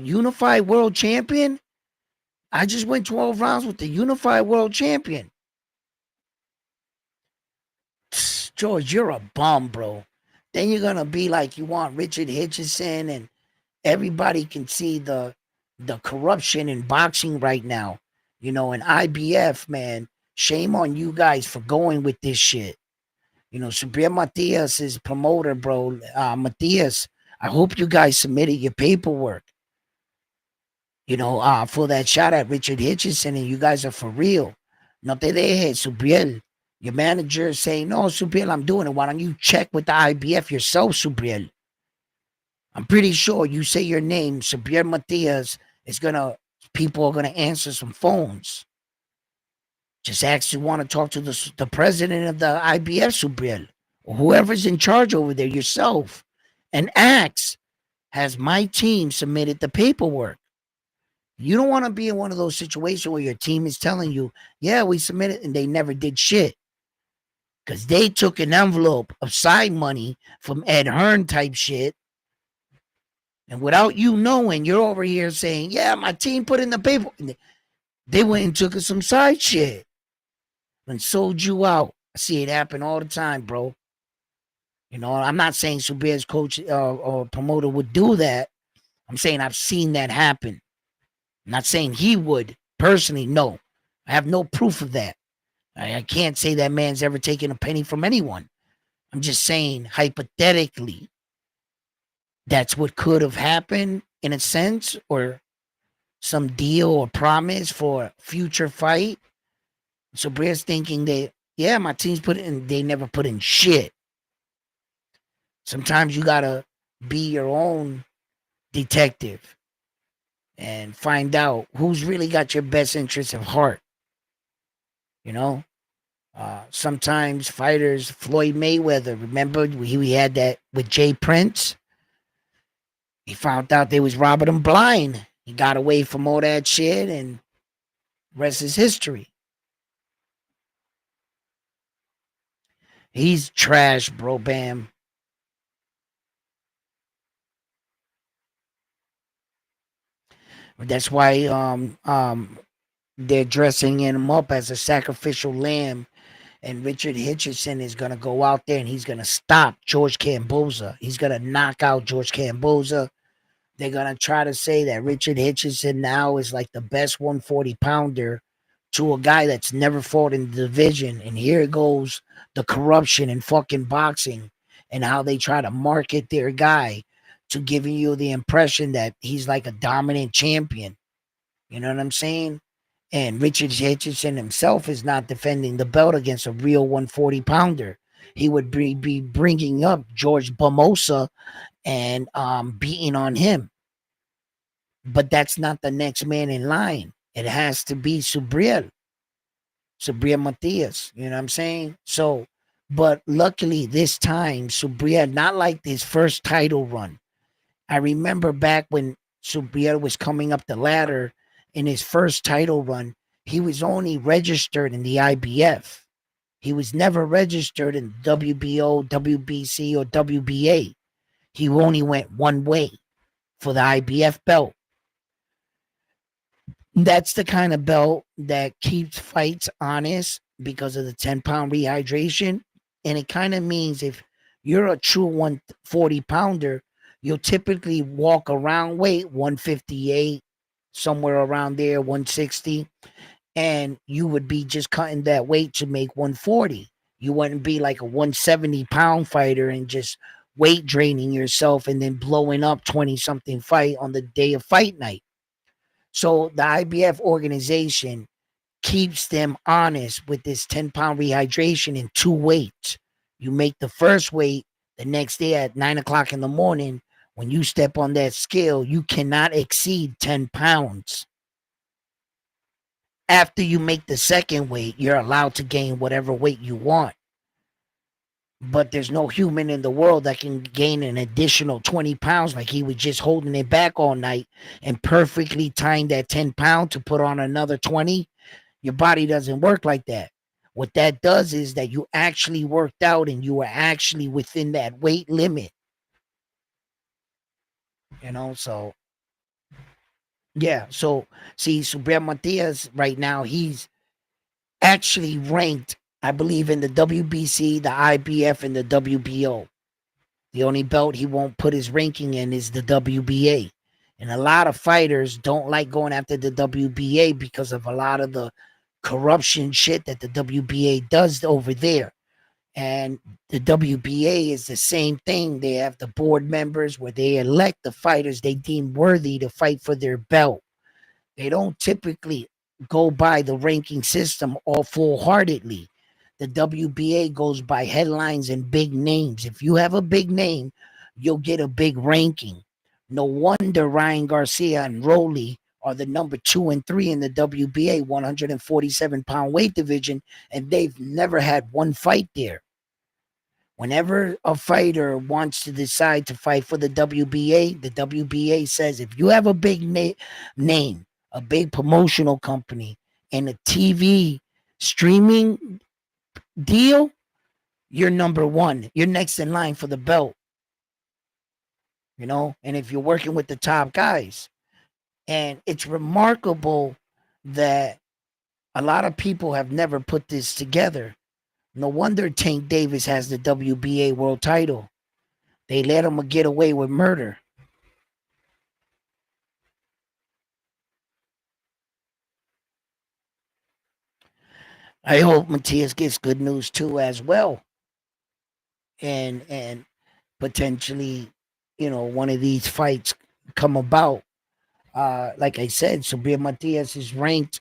unified world champion? I just went 12 rounds with the unified world champion. George, you're a bum, bro. Then you're gonna be like you want Richard Hitchison, and everybody can see the corruption in boxing right now. And IBF, man, shame on you guys for going with this shit. Subriel Matias is promoter, bro. Matias, I hope you guys submitted your paperwork. For that shot at Richard Hitchison, and you guys are for real. No te dejes, Subriel. Your manager is saying, no, Subriel, I'm doing it. Why don't you check with the IBF yourself, Subriel? I'm pretty sure you say your name, Subriel Matias, people are gonna answer some phones. Just actually want to talk to the president of the IBF, Subriel, or whoever's in charge over there, yourself, and ask, has my team submitted the paperwork? You don't want to be in one of those situations where your team is telling you, yeah, we submitted, and they never did shit. Because they took an envelope of side money from Ed Hearn type shit. And without you knowing, you're over here saying, yeah, my team put in the paper. They went and took some side shit and sold you out. I see it happen all the time, bro. You know, I'm not saying Subir's coach or promoter would do that. I'm saying I've seen that happen. I'm not saying he would personally. No, I have no proof of that. I can't say that man's ever taken a penny from anyone. I'm just saying hypothetically, that's what could have happened in a sense, or some deal or promise for a future fight. So Bria's thinking that, yeah, my team's put in, they never put in shit. Sometimes you gotta be your own detective and find out who's really got your best interest of heart. You know, sometimes fighters, Floyd Mayweather, remember we had that with Jay Prince? He found out they was robbing him blind. He got away from all that shit, and rest is history. He's trash, bro, Bam. That's why they're dressing him up as a sacrificial lamb, and Richard Hitchison is gonna go out there and he's gonna stop George Camboza. He's gonna knock out George Camboza. They're gonna try to say that Richard Hitchison now is like the best 140 pounder to a guy that's never fought in the division. And here goes the corruption in fucking boxing and how they try to market their guy to giving you the impression that he's like a dominant champion. You know what I'm saying? And Richard Hitchison himself is not defending the belt against a real 140 pounder. He would be bringing up George Bamosa and beating on him. But that's not the next man in line. It has to be Subriel Matias. You know what I'm saying? So, but luckily this time, Subriel, not like his first title run. I remember back when Subriel was coming up the ladder in his first title run, he was only registered in the IBF. He was never registered in WBO, WBC, or WBA. He only went one way for the IBF belt. That's the kind of belt that keeps fights honest because of the 10-pound rehydration. And it kind of means if you're a true 140 pounder, you'll typically walk around weight 158, somewhere around there, 160. And you would be just cutting that weight to make 140. You wouldn't be like a 170-pound fighter and just weight draining yourself and then blowing up 20 something fight on the day of fight night. So the IBF organization keeps them honest with this 10-pound rehydration in two weights. You make the first weight the next day at 9 o'clock in the morning. When you step on that scale, you cannot exceed 10 pounds. After you make the second weight, you're allowed to gain whatever weight you want. But there's no human in the world that can gain an additional 20 pounds like he was just holding it back all night and perfectly tying that 10-pound to put on another 20. Your body doesn't work like that. What that does is that you actually worked out and you were actually within that weight limit. You know, so yeah. So see, Subriel Matias right now, he's actually ranked, I believe, in the WBC, the IBF, and the WBO. The only belt he won't put his ranking in is the WBA. And a lot of fighters don't like going after the WBA because of a lot of the corruption shit that the WBA does over there. And the WBA is the same thing. They have the board members where they elect the fighters they deem worthy to fight for their belt. They don't typically go by the ranking system all full-heartedly. The WBA goes by headlines and big names. If you have a big name, you'll get a big ranking. No wonder Ryan Garcia and Rolly are the number 2 and 3 in the WBA 147-pound weight division, and they've never had one fight there. Whenever a fighter wants to decide to fight for the WBA says, if you have a big name, a big promotional company, and a TV streaming deal, you're number one. You're next in line for the belt. You know, and if you're working with the top guys, and it's remarkable that a lot of people have never put this together. No wonder Tank Davis has the WBA world title. They let him get away with murder. I hope Matias gets good news too as well. And potentially, one of these fights come about. Like I said, Sabir Matias is ranked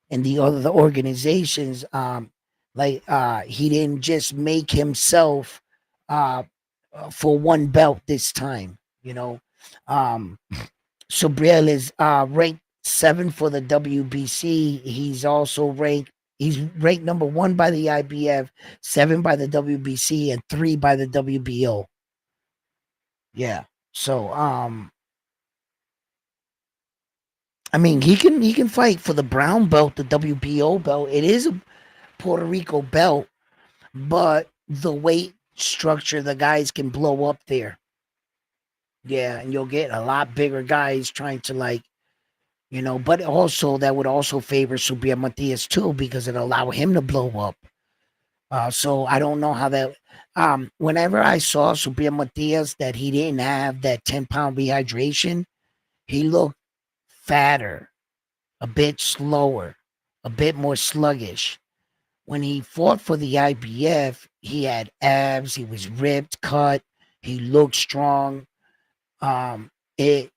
in the other organizations. He didn't just make himself uh, for one belt this time. Um, Subriel is ranked 7 for the WBC. He's also ranked. He's ranked number 1 by the IBF, 7 by the WBC, and 3 by the WBO. Yeah. So, I mean, he can fight for the brown belt, the WBO belt. It is a Puerto Rico belt, but the weight structure, the guys can blow up there. Yeah, and you'll get a lot bigger guys trying to but also that would also favor Subir Matias too because it allow him to blow up. So I don't know how that. Whenever I saw Subir Matias that he didn't have that 10-pound rehydration, he looked fatter, a bit slower, a bit more sluggish. When he fought for the IBF, he had abs, he was ripped, cut, he looked strong.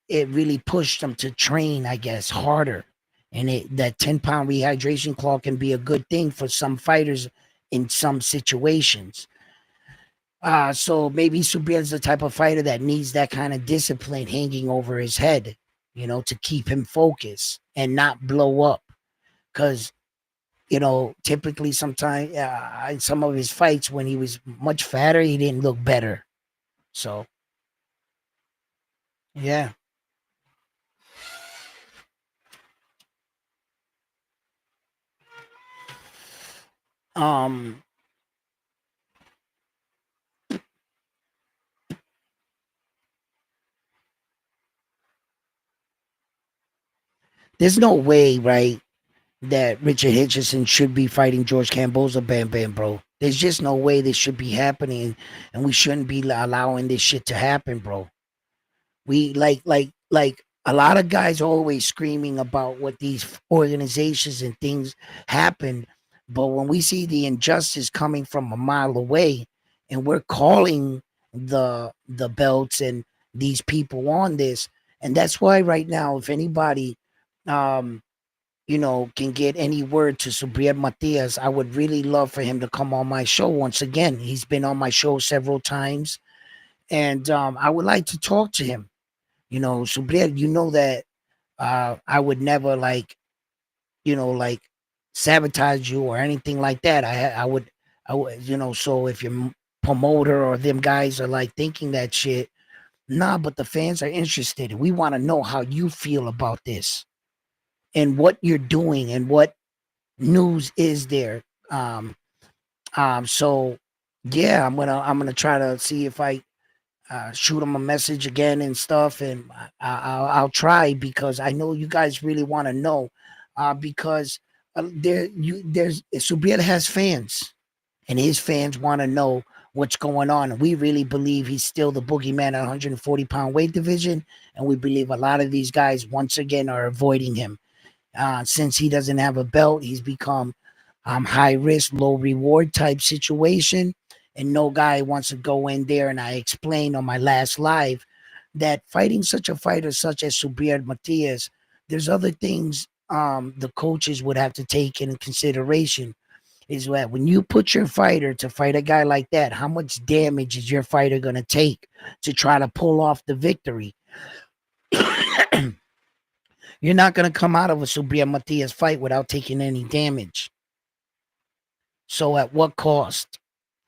It really pushed him to train, I guess, harder. And that 10-pound rehydration claw can be a good thing for some fighters in some situations. So maybe Subir is the type of fighter that needs that kind of discipline hanging over his head, to keep him focused and not blow up. Because typically sometimes in some of his fights when he was much fatter, he didn't look better. So yeah. Um, there's no way, right, that Richard Hitchison should be fighting George Camboza, Bam Bam, bro. There's just no way this should be happening, and we shouldn't be allowing this shit to happen, bro. We like a lot of guys always screaming about what these organizations and things happen, but when we see the injustice coming from a mile away, and we're calling the belts and these people on this, and that's why right now, if anybody, um, can get any word to Subriel Matias, I would really love for him to come on my show once again. He's been on my show several times, and I would like to talk to him. Subriel, that I would never like sabotage you or anything like that. I would. So if your promoter or them guys are like thinking that shit, nah. But the fans are interested. We want to know how you feel about this and what you're doing and what news is there. Um, so yeah, I'm gonna try to see if I shoot him a message again and stuff, and I'll try because I know you guys really want to know, because there's Subriel has fans, and his fans want to know what's going on. We really believe he's still the boogeyman at 140-pound weight division, and we believe a lot of these guys once again are avoiding him. Since he doesn't have a belt, he's become high risk, low reward type situation. And no guy wants to go in there. And I explained on my last live that fighting such a fighter such as Subir Matias, there's other things the coaches would have to take into consideration. Is that when you put your fighter to fight a guy like that, how much damage is your fighter going to take to try to pull off the victory? You're not going to come out of a Subir Matias fight without taking any damage. So at what cost?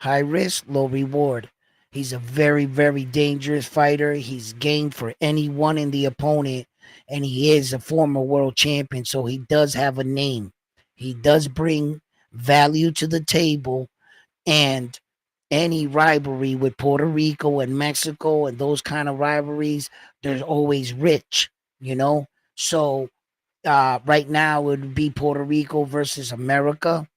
High risk, low reward. He's a very, very dangerous fighter. He's game for anyone in the opponent, and he is a former world champion, so he does have a name. He does bring value to the table, and any rivalry with Puerto Rico and Mexico and those kind of rivalries, there's always rich, you know? So right now it would be Puerto Rico versus America,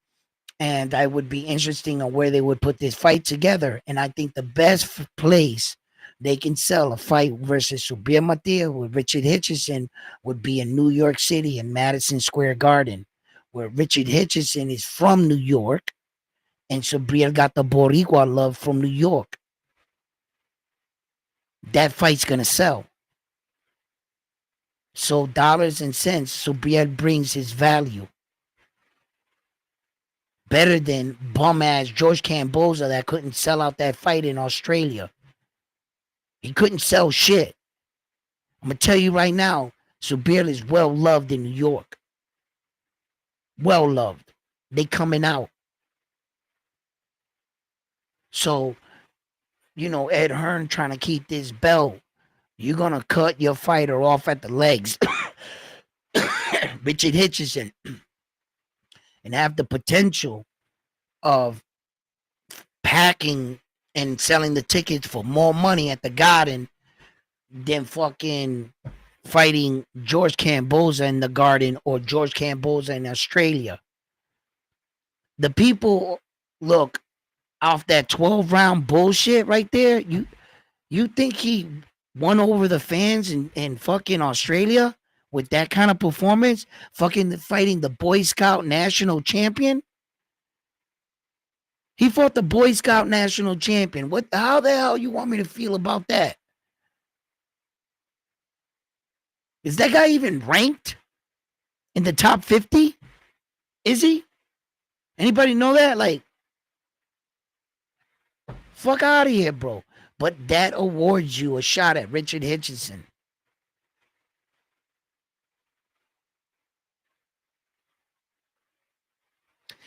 and I would be interesting on where they would put this fight together. And I think the best place they can sell a fight versus Subir Matia with Richard Hitchison would be in New York City in Madison Square Garden, where Richard Hitchison is from New York and Subir got the Boricua love from New York. That fight's gonna sell. So dollars and cents, Subir brings his value. Better than bum ass George Camboza that couldn't sell out that fight in Australia. He couldn't sell shit. I'm gonna tell you right now, Subir is well loved in New York. Well loved. They coming out. So, Ed Hearn trying to keep this belt. You're gonna cut your fighter off at the legs. Richard Hitchison. And have the potential of packing and selling the tickets for more money at the Garden than fucking fighting George Camboza in the Garden or George Camboza in Australia. The people, look, off that 12-round bullshit right there, you think he won over the fans in fucking Australia with that kind of performance? Fucking fighting the Boy Scout national champion? He fought the Boy Scout national champion. How the hell you want me to feel about that? Is that guy even ranked in the top 50? Is he? Anybody know that? Like, fuck out of here, bro. But that awards you a shot at Richard Hitchison.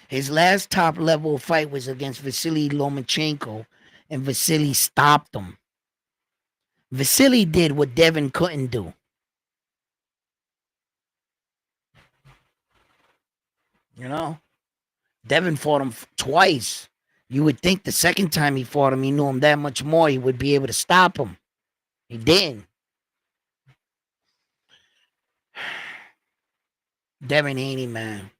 His last top level fight was against Vasily Lomachenko, and Vasily stopped him. Vasily did what Devin couldn't do. Devin fought him twice. You would think the second time he fought him, he knew him that much more, he would be able to stop him. He didn't. Devin Haney, man.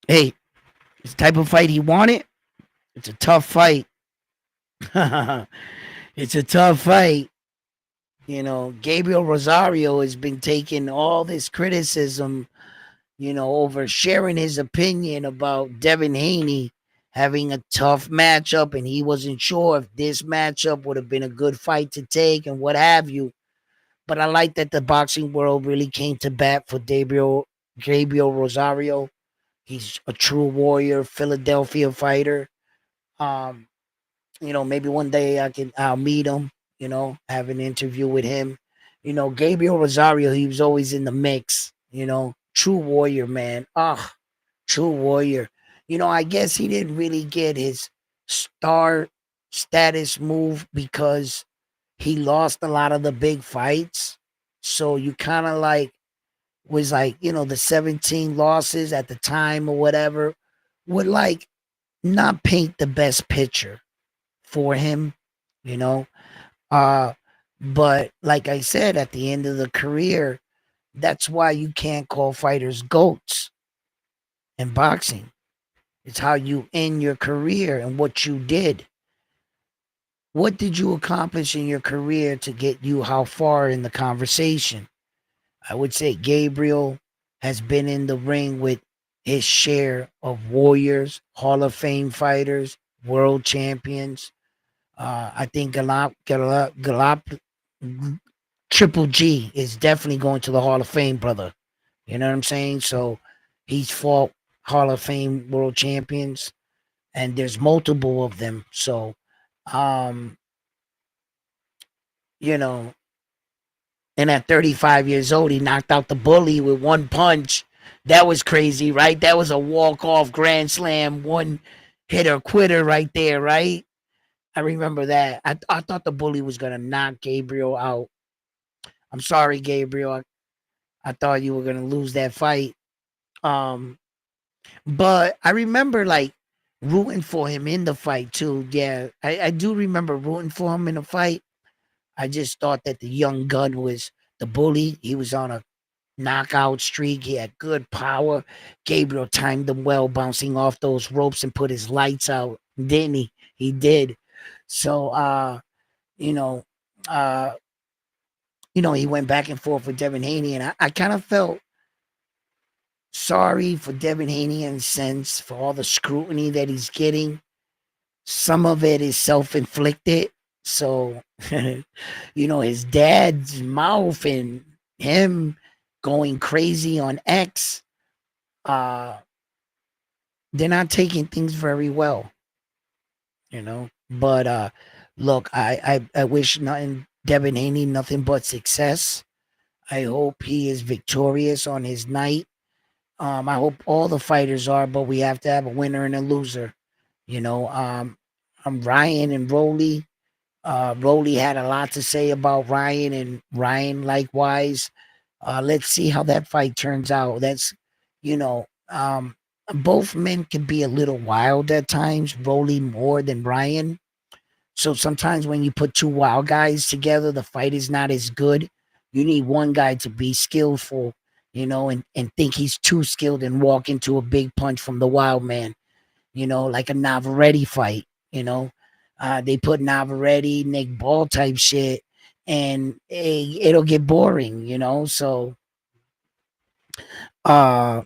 Hey, it's the type of fight he wanted. It's a tough fight. It's a tough fight. Gabriel Rosario has been taking all this criticism, over sharing his opinion about Devin Haney having a tough matchup, and he wasn't sure if this matchup would have been a good fight to take and what have you. But I like that the boxing world really came to bat for Gabriel Rosario. He's a true warrior, Philadelphia fighter. Maybe one day I'll meet him, have an interview with him. Gabriel Rosario, he was always in the mix, true warrior, man. True warrior. I guess he didn't really get his star status move because he lost a lot of the big fights. So you kind of was the 17 losses at the time or whatever would not paint the best picture for him, but like I said, at the end of the career, that's why you can't call fighters GOATs in boxing. It's how you end your career and what you did. What did you accomplish in your career to get you how far in the conversation? I would say Gabriel has been in the ring with his share of warriors, Hall of Fame fighters, world champions. I think Triple G is definitely going to the Hall of Fame, brother. You know what I'm saying? So he's fought Hall of Fame world champions, and there's multiple of them. So, and at 35 years old, he knocked out the bully with one punch. That was crazy, right? That was a walk-off grand slam, one hitter quitter right there, right? I remember that. I thought the bully was going to knock Gabriel out. I'm sorry, Gabriel. I thought you were going to lose that fight. But I remember rooting for him in the fight too. Yeah, I do remember rooting for him in the fight. I just thought that the young gun was the bully. He was on a knockout streak. He had good power. Gabriel timed him well, bouncing off those ropes and put his lights out, didn't he? He did. So you know, uh, he went back and forth with Devin Haney, and I kind of felt sorry for Devin Haney in a sense for all the scrutiny that he's getting. Some of it is self-inflicted. So, his dad's mouth and him going crazy on X, uh, they're not taking things very well, But look, I wish nothing Devin Haney nothing but success. I hope he is victorious on his night. I hope all the fighters are, but we have to have a winner and a loser. You know, I'm Ryan and Rolly. Rolly had a lot to say about Ryan, and Ryan likewise. Let's see how that fight turns out. That's, you know, um, both men can be a little wild at times. Rolly more than Ryan. So sometimes when you put two wild guys together, the fight is not as good. You need one guy to be skillful, and think he's too skilled and walk into a big punch from the wild man, like a Navarrete fight, They put Navarrete, Nick Ball type shit, and it'll get boring, So uh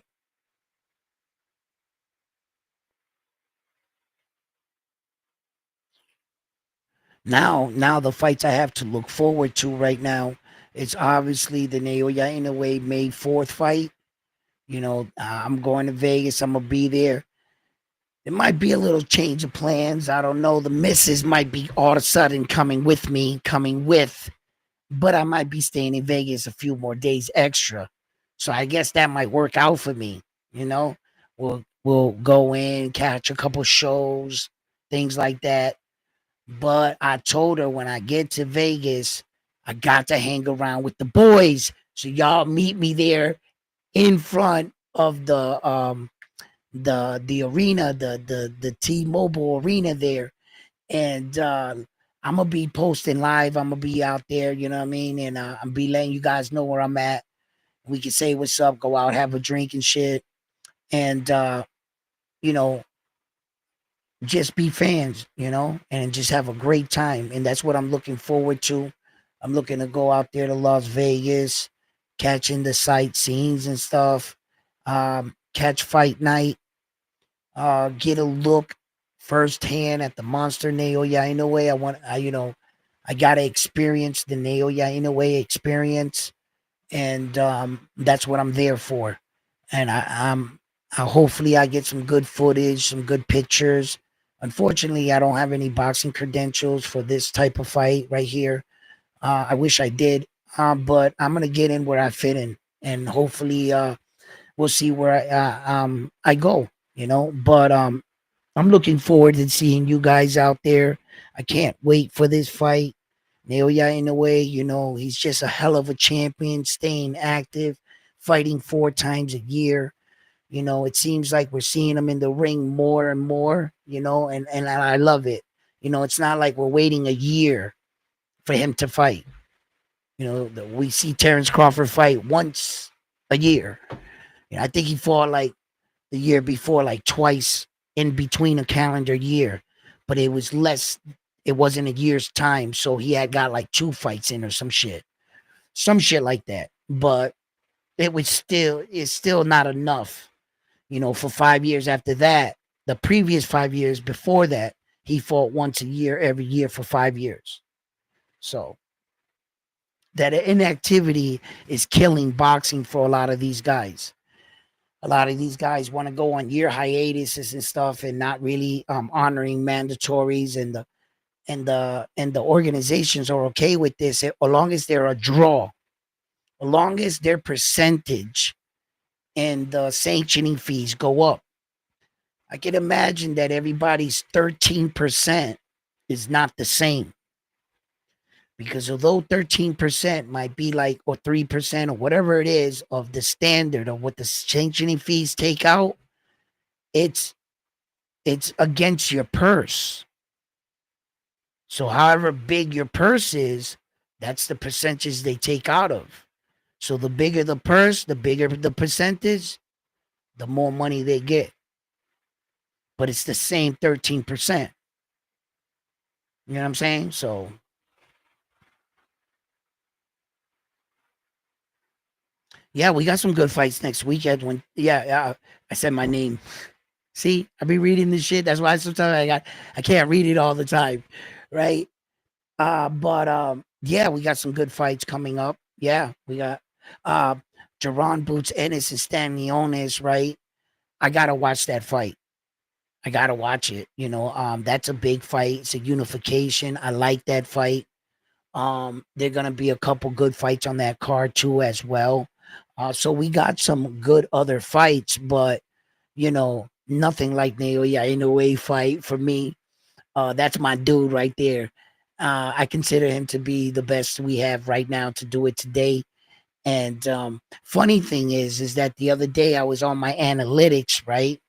now the fights I have to look forward to right now, it's obviously the Naoya Inoue May 4th fight. I'm going to Vegas. I'm gonna be there. There might be a little change of plans. I don't know. The missus might be all of a sudden coming with, but I might be staying in Vegas a few more days extra. So I guess that might work out for me. You know, we'll go in, catch a couple shows, things like that. But I told her when I get to Vegas, I got to hang around with the boys. So y'all meet me there in front of the arena, the T-Mobile arena there, and I'm gonna be posting live. I'm gonna be out there, you know what I mean, and I'm be letting you guys know where I'm at. We can say what's up, go out, have a drink and shit, and you know, just be fans, and just have a great time. And that's what I'm looking forward to. I'm looking to go out there to Las Vegas, catching the sightseeings and stuff, catch fight night, get a look firsthand at the monster Naoya Inoue. I gotta experience the Naoya Inoue experience, and that's what I'm there for. And hopefully I get some good footage, some good pictures. Unfortunately, I don't have any boxing credentials for this type of fight right here. I wish I did, but I'm gonna get in where I fit in, and hopefully, we'll see where I go. But I'm looking forward to seeing you guys out there. I can't wait for this fight. Naoya Inoue, he's just a hell of a champion, staying active, fighting 4 times a year. It seems like we're seeing him in the ring more and more, and I love it. It's not like we're waiting a year for him to fight. We see Terrence Crawford fight once a year. I think he fought like the year before, like twice in between a calendar year, but it was less. It wasn't a year's time, so he had got like 2 fights in or some shit like that. But it's still not enough, for 5 years after that. The previous 5 years before that, he fought once a year, every year for 5 years. So that inactivity is killing boxing for a lot of these guys. A lot of these guys want to go on year hiatuses and stuff and not really honoring mandatories, and the organizations are okay with this as long as they're a draw, as long as their percentage and the sanctioning fees go up. I can imagine that everybody's 13% is not the same, because although 13% might be like, or 3% or whatever it is of the standard of what the sanctioning fees take out, it's against your purse. So however big your purse is, that's the percentage they take out of. So the bigger the purse, the bigger the percentage, the more money they get. But it's the same 13%. You know what I'm saying? So yeah, we got some good fights next weekend. When yeah, I said my name. See, I be reading this shit. That's why sometimes I can't read it all the time, right? But yeah, we got some good fights coming up. Yeah, we got uh Jerron Boots Ennis and Stan Leonis, right? I gotta watch that fight. I gotta watch it. That's a big fight. It's a unification. I like that fight. There gonna be a couple good fights on that card too as well. So we got some good other fights, but nothing like Naoya Inoue fight for me. That's my dude right there. I consider him to be the best we have right now to do it today. And funny thing is that the other day I was on my analytics, right?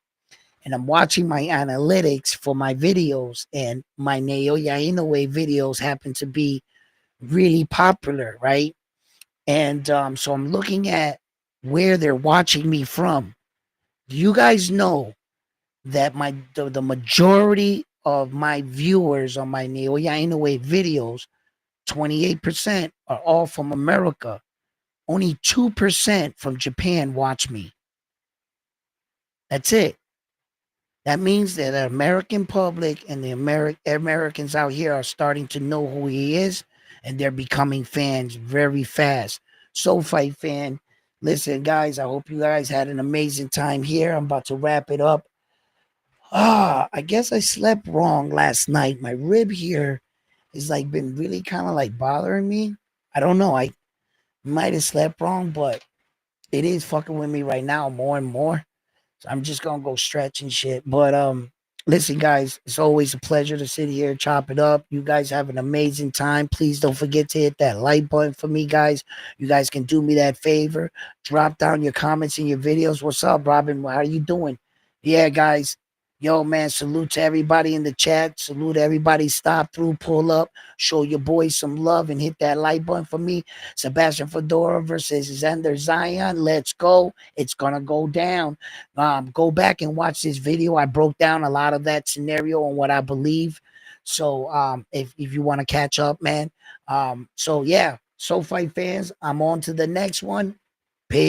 And I'm watching my analytics for my videos, and my Naoya Inoue videos happen to be really popular, right? And so I'm looking at where they're watching me from. Do you guys know that the majority of my viewers on my Naoya Inoue videos, 28% are all from America. Only 2% from Japan watch me. That's it. That means that the American public and the Americans out here are starting to know who he is, and they're becoming fans very fast. So fight fan, listen, guys, I hope you guys had an amazing time here. I'm about to wrap it up. I guess I slept wrong last night. My rib here is like been really kind of like bothering me. I don't know. I might have slept wrong, but it is fucking with me right now more and more. So I'm just gonna go stretch and shit. But listen, guys, it's always a pleasure to sit here, chop it up. You guys have an amazing time. Please don't forget to hit that like button for me, guys. You guys can do me that favor. Drop down your comments in your videos. What's up, Robin? How are you doing? Yeah, guys. Yo, man, salute to everybody in the chat. Salute everybody. Stop through, pull up, show your boys some love, and hit that like button for me. Sebastian Fundora versus Xander Zion. Let's go. It's gonna go down. Go back and watch this video. I broke down a lot of that scenario and what I believe. So if you want to catch up, man. So yeah, so fight fans, I'm on to the next one. Peace.